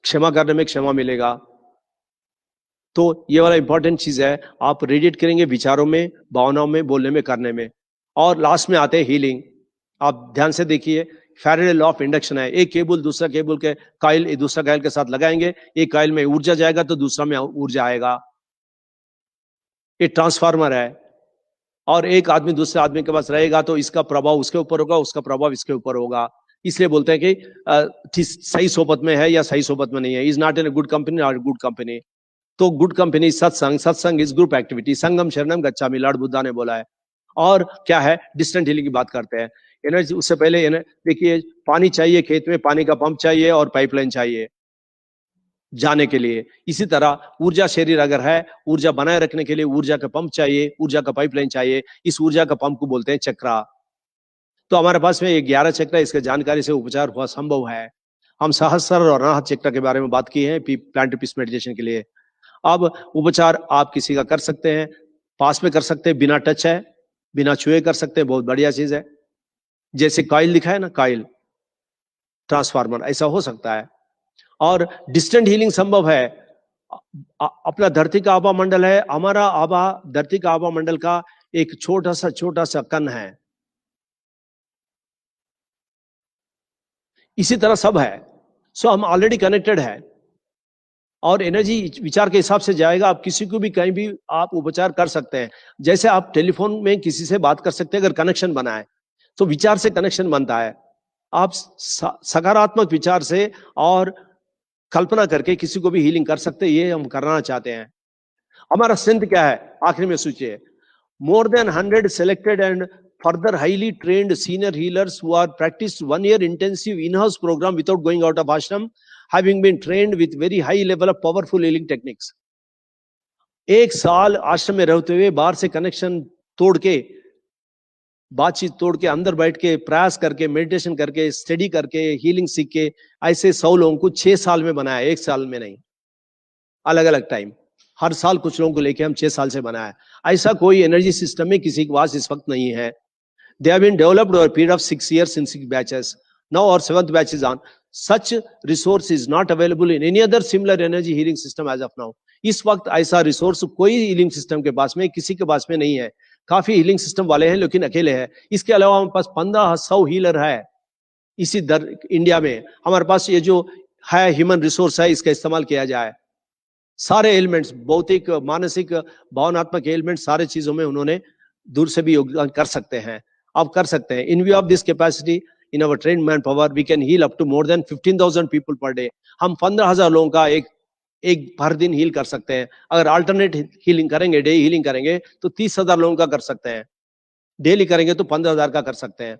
क्षमा करने में क्षमा मिलेगा। तो ये वाला इंपॉर्टेंट चीज है, आप रेडिएट करेंगे विचारों में, भावनाओं में, बोलने में, करने में। और लास्ट में आते हैं हीलिंग। आप ध्यान से देखिए, फैराडे लॉ ऑफ इंडक्शन है। एक केबल दूसरा केबल के कॉइल, दूसरा कॉइल के साथ लगाएंगे, एक कॉइल में ऊर्जा जाएगा तो दूसरा में ऊर्जा आएगा। ये ट्रांसफार्मर है। और एक आदमी दूसरे आदमी के पास रहेगा तो इसका प्रभाव उसके ऊपर होगा, उसका प्रभाव इसके ऊपर होगा। इसलिए बोलते हैं कि सही सोबत में है या सही सोबत में नहीं है। Is not in good company और गुड कंपनी। तो गुड कंपनी सत्संग, सत्संग इज ग्रुप एक्टिविटी, संगम शरणम गच्छामि, लॉर्ड बुद्धा ने बोला है। और क्या है? डिस्टेंट हीलिंग की बात करते हैं। एनर्जी, उससे पहले देखिए, पानी चाहिए, खेत में पानी का पंप चाहिए और पाइपलाइन चाहिए जाने के लिए। इसी तरह ऊर्जा शरीर अगर है, ऊर्जा बनाए रखने के लिए ऊर्जा का पंप चाहिए, ऊर्जा का पाइपलाइन चाहिए। इस ऊर्जा का पंप को बोलते हैं चक्रा। तो हमारे पास में ये 11 चक्र, इसके जानकारी से उपचार हुआ संभव है। हम सहस्र और अनाहत चक्र के बारे में बात की है प्लांट पीस मेडिटेशन के लिए। अब उपचार आप किसी का कर सकते हैं, पास में कर सकते हैं, बिना टच है, बिना छुए कर सकते हैं, बहुत बढ़िया चीज है। जैसे कॉइल दिखा है ना, कॉइल ट्रांसफार्मर, ऐसा हो सकता है। और डिस्टेंट हीलिंग संभव है। अपना धरती का आभा मंडल है, हमारा आभा धरती का आभा मंडल का एक छोटा सा कण है। इसी तरह सब है। सो हम ऑलरेडी कनेक्टेड है और एनर्जी विचार के हिसाब से जाएगा। आप किसी को भी कहीं भी आप उपचार कर सकते हैं। जैसे आप टेलीफोन में किसी से बात कर सकते हैं, अगर कनेक्शन बना है तो विचार से कनेक्शन बनता है। आप सकारात्मक विचार से और कल्पना करके किसी को भी हीलिंग कर सकते हैं। ये हम करना चाहते हैं। हमारा स्ट्रेंथ क्या है? आखिर में सोचिए, मोर than 100 selected and further highly trained senior healers who are practiced 1 year intensive in-house program without going out of ashram, having been trained with very high level of powerful healing techniques. 1 साल आश्रम में रहते हुए बाहर से connection तोड़ के, बातचीत तोड़ के, अंदर बैठ के प्रयास करके, मेडिटेशन करके, स्टडी करके, हीलिंग सीख के, ऐसे 100 लोगों को 6 साल में बनाया, 1 साल में नहीं, अलग अलग टाइम। हर साल कुछ लोगों को लेके हम 6 साल से बनाया है। ऐसा कोई एनर्जी सिस्टम में किसी के पास इस वक्त नहीं है। They have been developed over a period of 6 years in 6 batches. Now our 7th batch is on. Such resource is not available in any other similar energy healing system as of now. इस वक्त ऐसा resource कोई healing system के पास में, किसी के पास में नहीं है। काफी हीलिंग सिस्टम वाले हैं लेकिन अकेले हैं। इसके अलावा हमारे पास 1500 हीलर है इसी इंडिया में। हमारे पास ये जो है ह्यूमन रिसोर्स है, इसका इस्तेमाल किया जाए। सारे एलिमेंट्स, भौतिक, मानसिक, भावनात्मक एलिमेंट, सारे चीजों में उन्होंने दूर से भी योगदान कर सकते हैं। आप कर सकते हैं। In view of this capacity in our train manpower we can heal up to more than 15,000 people per day. हम 15,000 लोगों का एक भर दिन हील कर सकते हैं। अगर अल्टरनेट हीलिंग करेंगे, डे हीलिंग करेंगे तो 30,000 लोगों का कर सकते हैं। डेली करेंगे तो 15,000 का कर सकते हैं।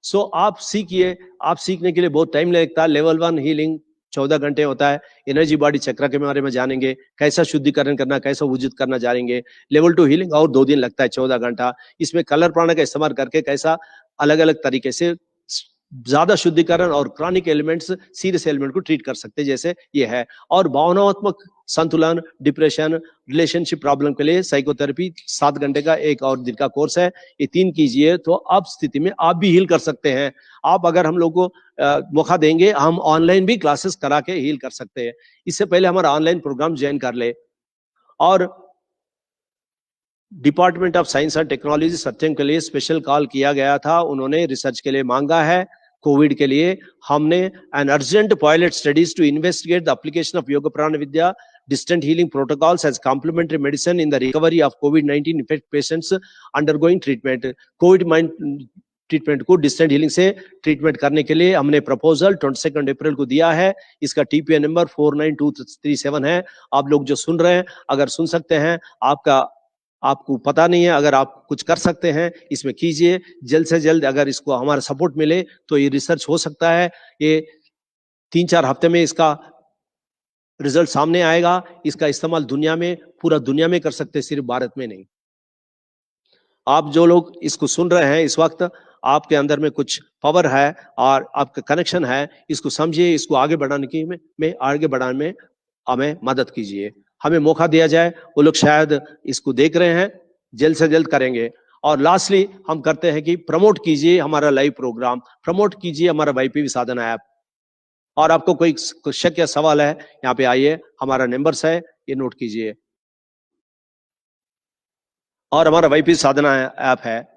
सो आप सीखिए। आप सीखने के लिए बहुत टाइम लगता है। लेवल 1 हीलिंग 14 घंटे होता है। एनर्जी बॉडी चक्र के बारे में जानेंगे, कैसा शुद्धिकरण करना, कैसा वजूद करना जानेंगे। लेवल 2 हीलिंग और 2 दिन लगता है, 14 घंटा। इसमें कलर प्राणा का इस्तेमाल करके कैसा अलग अलग तरीके से ज्यादा शुद्धिकरण और क्रॉनिक एलिमेंट्स, सीरियस एलिमेंट को ट्रीट कर सकते हैं, जैसे ये है। और भावनात्मक संतुलन, डिप्रेशन, रिलेशनशिप प्रॉब्लम के लिए साइकोथेरेपी 7 घंटे का एक और दिन का कोर्स है। ये 3 कीजिए तो आप स्थिति में आप भी हील कर सकते हैं। आप अगर हम लोग को मौका देंगे, हम ऑनलाइन भी क्लासेस करा के हील कर सकते हैं। इससे पहले हमारा ऑनलाइन प्रोग्राम ज्वाइन कर ले। और department of science and technology Satyam के लिए स्पेशल कॉल किया गया था। उन्होंने रिसर्च के लिए मांगा है। कोविड के लिए हमने an urgent pilot studies to investigate the application of Yog Prana Vidya distant healing protocols as complementary medicine in the recovery of COVID-19 infected patients undergoing treatment. COVID-19 treatment को डिस्टेंट हीलिंग से ट्रीटमेंट करने के लिए हमने प्रपोजल 22 अप्रैल को दिया है। इसका टीपीए नंबर 49237 है। आप लोग जो सुन रहे हैं, अगर सुन सकते हैं, आपको पता नहीं है, अगर आप कुछ कर सकते हैं इसमें कीजिए। जल्द से जल्द अगर इसको हमारा सपोर्ट मिले तो ये रिसर्च हो सकता है। ये 3-4 हफ्ते में इसका रिजल्ट सामने आएगा। इसका इस्तेमाल दुनिया में, पूरा दुनिया में कर सकते हैं, सिर्फ भारत में नहीं। आप जो लोग इसको सुन रहे हैं, इस वक्त आपके अंदर में कुछ पावर है और आपका कनेक्शन है, इसको समझिए। इसको आगे बढ़ाने में हमें मदद कीजिए। हमें मौका दिया जाए। वो लोग शायद इसको देख रहे हैं, जल्द से जल्द करेंगे। और लास्टली हम करते हैं कि प्रमोट कीजिए हमारा लाइव प्रोग्राम, प्रमोट कीजिए हमारा वाईपीवी साधना ऐप। और आपको कोई शक या सवाल है, यहाँ पे आइए, हमारा नंबर्स है, ये नोट कीजिए। और हमारा वाईपीवी साधना ऐप है,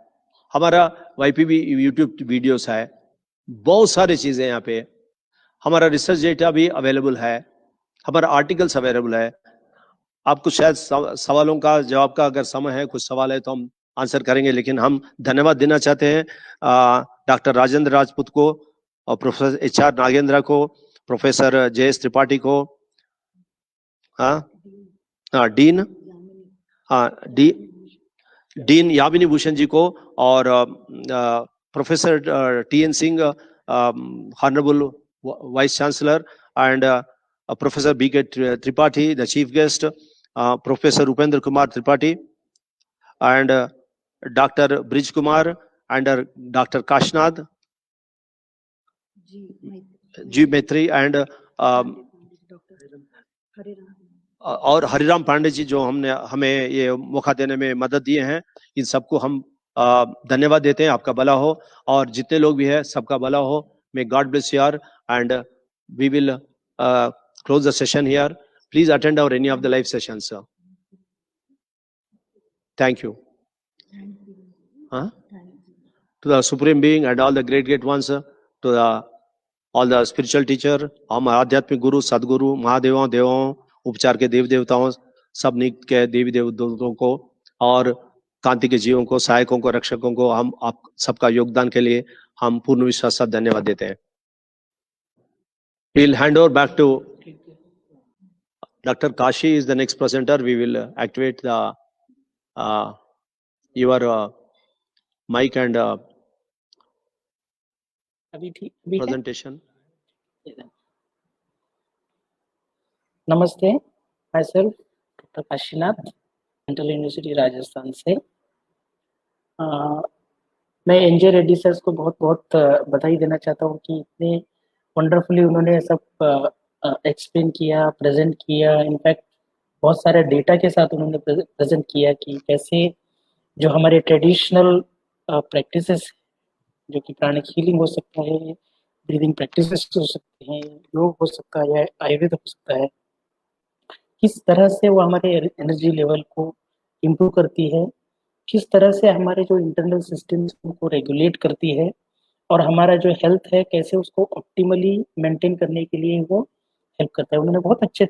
हमारा वाईपीवी यूट्यूब वीडियोस है, बहुत सारी चीजें यहाँ पे। हमारा रिसर्च डेटा भी अवेलेबल है, हमारा आर्टिकल्स अवेलेबल है। आपको शायद सवालों का जवाब का अगर समय है, कुछ सवाल है तो हम आंसर करेंगे। लेकिन हम धन्यवाद देना चाहते हैं डॉक्टर राजेंद्र राजपूत को और प्रोफेसर HR नागेंद्र को, प्रोफेसर JS त्रिपाठी को, डीन यामिनी भूषण जी को, और professor TN Singh, honourable vice chancellor, and professor BK Tripathi, the chief guest, professor Upendra Kumar Tripathi, and doctor Brij Kumar, and doctor Kashinath ji Maitri, and और हरिराम पांडे जी, जो हमें ये मौका देने में मदद दिए हैं। इन सबको हम धन्यवाद देते हैं। आपका भला हो, और जितने लोग भी है सबका भला हो। May God bless you are, and we will close the session here. Please attend our any of the live sessions, sir. Thank you. To the Supreme Being and all the great ones, to all the spiritual teacher, हम आध्यात्मिक गुरु, सदगुरु, महादेवों, देवों, उपचार के देव देवताओं, सब नित्य के देवी देवताओं को, और कांति के जीवों को, सहायकों को, रक्षकों को, हम आप सबका योगदान के लिए हम पूर्ण विश्वास से धन्यवाद देते हैं। We'll hand over back to Dr. Kashi is the next presenter. We will activate the your mic and presentation. नमस्ते, myself Dr. Kashinath, central university Rajasthan से। मैं NJ रेड्डी सर को बहुत बहुत बधाई देना चाहता हूँ कि इतने वंडरफुली उन्होंने सब एक्सप्लेन किया, प्रेजेंट किया। इनफैक्ट बहुत सारे डेटा के साथ उन्होंने प्रेजेंट किया कि कैसे जो हमारे ट्रेडिशनल प्रैक्टिसेस, जो कि प्राणिक हीलिंग हो सकता है, ब्रीदिंग प्रैक्टिसेस हो सकते हैं, योग हो सकता है, आयुर्वेद हो सकता है, किस तरह से वो हमारे एनर्जी लेवल को इम्प्रूव करती है, किस तरह से हमारे जो इंटरनल सिस्टम्स को रेगुलेट करती है, और हमारा जो हेल्थ है कैसे उसको ऑप्टिमली मेंटेन करने के लिए वो हेल्प करता है। उन्होंने बहुत अच्छे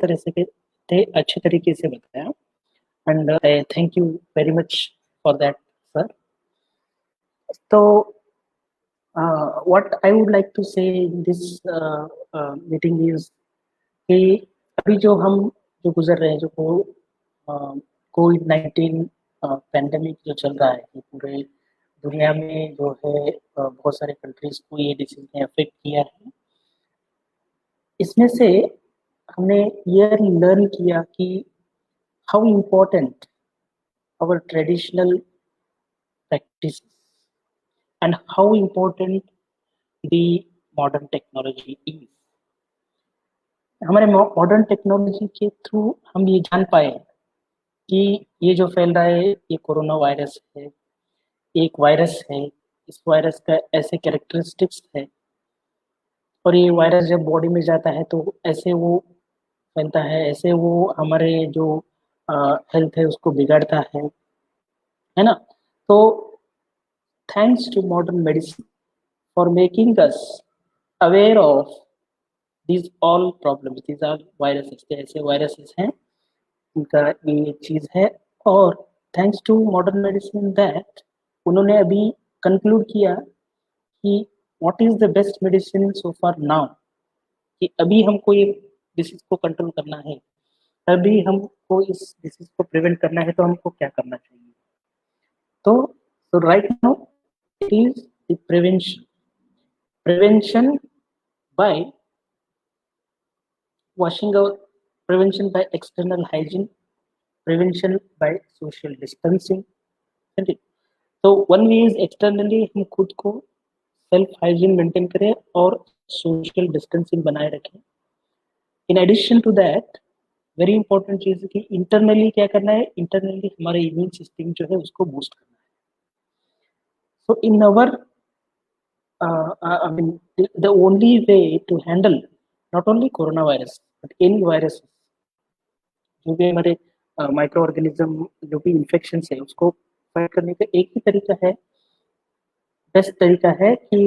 तरीके से बताया, and I thank you very much for that sir. तो what I would like to say in this meeting is कि अभी जो गुजर रहे हैं, जो कोविड-19 पैंडेमिक जो चल रहा है, कि पूरे दुनिया में जो है बहुत सारे कंट्रीज को ये डिसीज ने अफेक्ट किया है। इसमें से हमने ये लर्न किया कि how important our traditional practice and how important the modern technology is. हमारे मॉडर्न टेक्नोलॉजी के थ्रू हम ये जान पाए कि ये जो फैल रहा है ये कोरोना वायरस है, एक वायरस है, इस वायरस का ऐसे कैरेक्टरिस्टिक्स है, और ये वायरस जब बॉडी में जाता है तो ऐसे वो फैलता है, ऐसे वो हमारे जो हेल्थ है उसको बिगाड़ता है ना। तो thanks to modern medicine for making us aware of these all problems, these are viruses, ऐसे वायरसेस हैं, उनका ये चीज़ है। और thanks to modern medicine that उन्होंने अभी कंक्लूड किया कि what is the best medicine so far now, कि अभी हमको ये डिसीज को कंट्रोल करना है, अभी हमको इस डिसीज को प्रिवेंट करना है, तो हमको क्या करना चाहिए। तो right now it is the prevention by washing out, prevention by external hygiene, prevention by social distancing, isn't it? So one way is externally हम खुद को सेल्फ हाइजीन मेंटेन करें और सोशल डिस्टेंसिंग बनाए रखें। In addition to that very important चीज है कि इंटरनली क्या करना है, इंटरनली हमारे इम्यून सिस्टम जो है उसको बूस्ट करना है। सो इन अवर I mean the only way to handle not only coronavirus but any virus, जो भी हमारे माइक्रो ऑर्गेनिज्म, जो भी इन्फेक्शन है उसको फाइट करने का एक ही तरीका है, बेस्ट तरीका है कि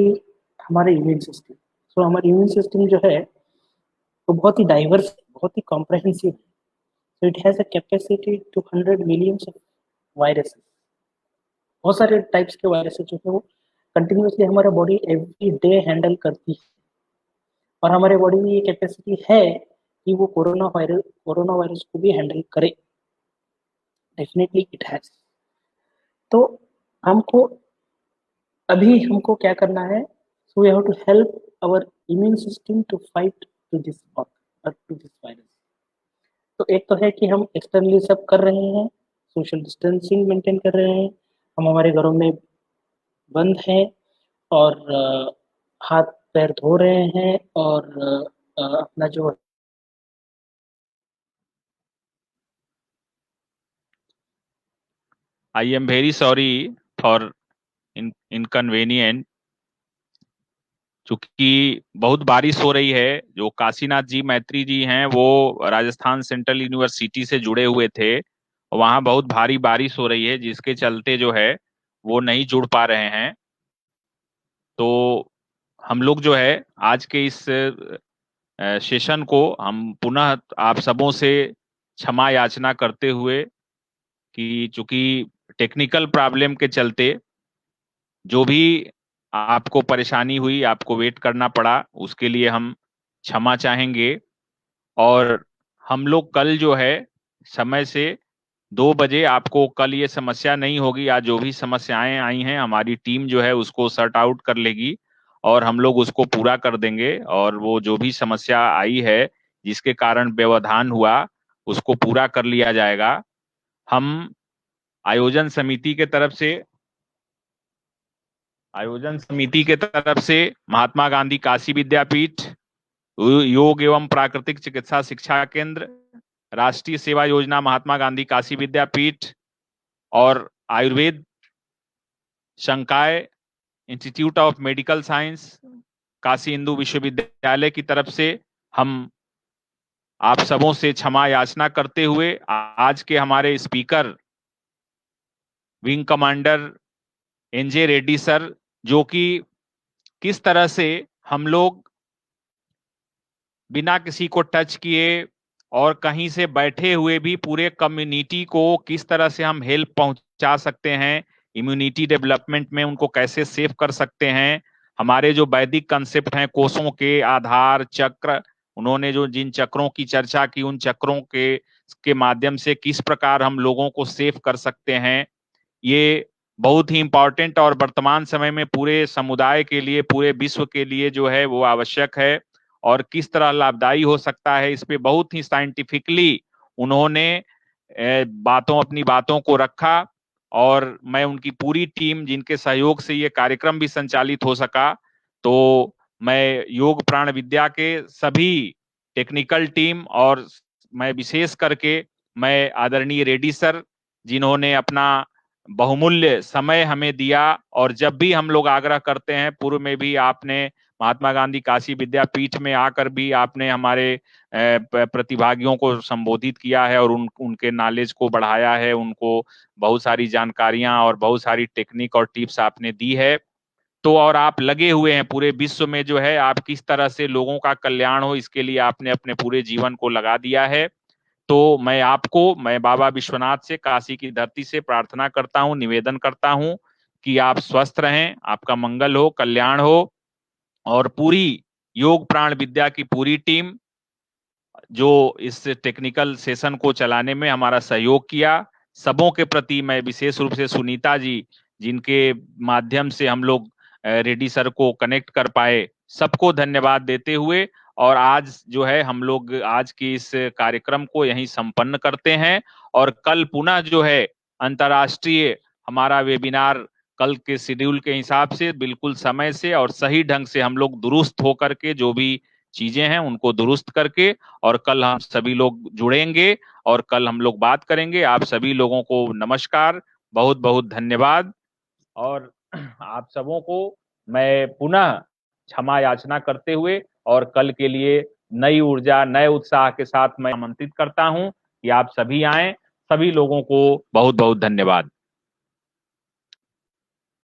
हमारे इम्यून सिस्टम। सो हमारा इम्यून सिस्टम जो है वो बहुत ही डाइवर्स, बहुत ही कॉम्प्रहेंसिव है। So it has a capacity to 100 millions of viruses, बहुत सारे टाइप्स के वायरसेस जो है वो कंटिन्यूसली हमारा बॉडी एवरी डे हैंडल करती है, और हमारे बॉडी में ये कैपेसिटी है कि वो कोरोना वायरस को भी हैंडल करे। Definitely it has. तो हमको हमको क्या करना है, so we have to help our immune system to fight to this virus. तो एक तो है कि हम एक्सटर्नली सब कर रहे हैं, सोशल डिस्टेंसिंग मेंटेन कर रहे हैं, हम हमारे घरों में बंद हैं, और हाथ पैर धो रहे हैं, और अपना जो I am very sorry for inconvenient, चूंकि बहुत बारिश हो रही है। जो काशीनाथ जी मैत्री जी हैं वो राजस्थान सेंट्रल यूनिवर्सिटी से जुड़े हुए थे, वहां बहुत भारी बारिश हो रही है, जिसके चलते जो है वो नहीं जुड़ पा रहे हैं। तो हम लोग जो है आज के इस सेशन को हम पुनः आप सबों से क्षमा याचना करते हुए, कि चूंकि टेक्निकल प्रॉब्लम के चलते जो भी आपको परेशानी हुई, आपको वेट करना पड़ा, उसके लिए हम क्षमा चाहेंगे। और हम लोग कल जो है समय से 2 बजे, आपको कल ये समस्या नहीं होगी। आज जो भी समस्याएं आई हैं हमारी टीम जो है उसको सॉर्ट आउट कर लेगी, और हम लोग उसको पूरा कर देंगे। और वो जो भी समस्या आई है जिसके कारण व्यवधान हुआ उसको पूरा कर लिया जाएगा। हम आयोजन समिति के तरफ से महात्मा गांधी काशी विद्यापीठ योग एवं प्राकृतिक चिकित्सा शिक्षा केंद्र राष्ट्रीय सेवा योजना महात्मा गांधी काशी विद्यापीठ और आयुर्वेद संकाय institute of medical science Kashi Hindu विश्वविद्यालय की तरफ से हम आप सबों से क्षमा याचना करते हुए आज के हमारे speaker wing commander NJ Reddy sir, जो कि किस तरह से हम लोग बिना किसी को टच किए और कहीं से बैठे हुए भी पूरे कम्युनिटी को किस तरह से हम हेल्प पहुंचा सकते हैं, इम्यूनिटी डेवलपमेंट में उनको कैसे सेव कर सकते हैं। हमारे जो वैदिक कंसेप्ट हैं कोषों के, आधार चक्र, उन्होंने जो जिन चक्रों की चर्चा की, उन चक्रों के माध्यम से किस प्रकार हम लोगों को सेव कर सकते हैं, ये बहुत ही इंपॉर्टेंट और वर्तमान समय में पूरे समुदाय के लिए, पूरे विश्व के लिए जो है वो आवश्यक है और किस तरह लाभदायी हो सकता है, इस पे बहुत ही साइंटिफिकली उन्होंने अपनी बातों को रखा और मैं उनकी पूरी टीम जिनके सहयोग से ये कार्यक्रम भी संचालित हो सका, तो मैं योग प्राण विद्या के सभी टेक्निकल टीम और मैं विशेष करके मैं आदरणीय रेड्डी सर, जिन्होंने अपना बहुमूल्य समय हमें दिया और जब भी हम लोग आग्रह करते हैं, पूर्व में भी आपने महात्मा गांधी काशी विद्यापीठ में आकर भी आपने हमारे प्रतिभागियों को संबोधित किया है और उनके नॉलेज को बढ़ाया है, उनको बहुत सारी जानकारियां और बहुत सारी टेक्निक और टिप्स आपने दी है। तो और आप लगे हुए हैं पूरे विश्व में जो है आप किस तरह से लोगों का कल्याण हो, इसके लिए आपने अपने पूरे जीवन को लगा दिया है। तो मैं बाबा विश्वनाथ से, काशी की धरती से प्रार्थना करता हूं, निवेदन करता हूं कि आप स्वस्थ रहें, आपका मंगल हो, कल्याण हो और पूरी योग प्राण विद्या की पूरी टीम जो इस टेक्निकल सेशन को चलाने में हमारा सहयोग किया, सबों के प्रति मैं विशेष रूप से सुनीता जी, जिनके माध्यम से हम लोग रेड्डी सर को कनेक्ट कर पाए, सबको धन्यवाद देते हुए और आज जो है हम लोग आज की इस कार्यक्रम को यहीं संपन्न करते हैं और कल पुनः जो है अंतर्राष्ट्रीय हमारा वेबिनार कल के शेड्यूल के हिसाब से बिल्कुल समय से और सही ढंग से हम लोग दुरुस्त होकर के जो भी चीजें हैं उनको दुरुस्त करके और कल हम सभी लोग जुड़ेंगे और कल हम लोग बात करेंगे। आप सभी लोगों को नमस्कार, बहुत बहुत धन्यवाद और आप सबों को मैं पुनः क्षमा याचना करते हुए और कल के लिए नई ऊर्जा, नए उत्साह के साथ मैं आमंत्रित करता हूं कि आप सभी आएं। सभी लोगों को बहुत बहुत धन्यवाद।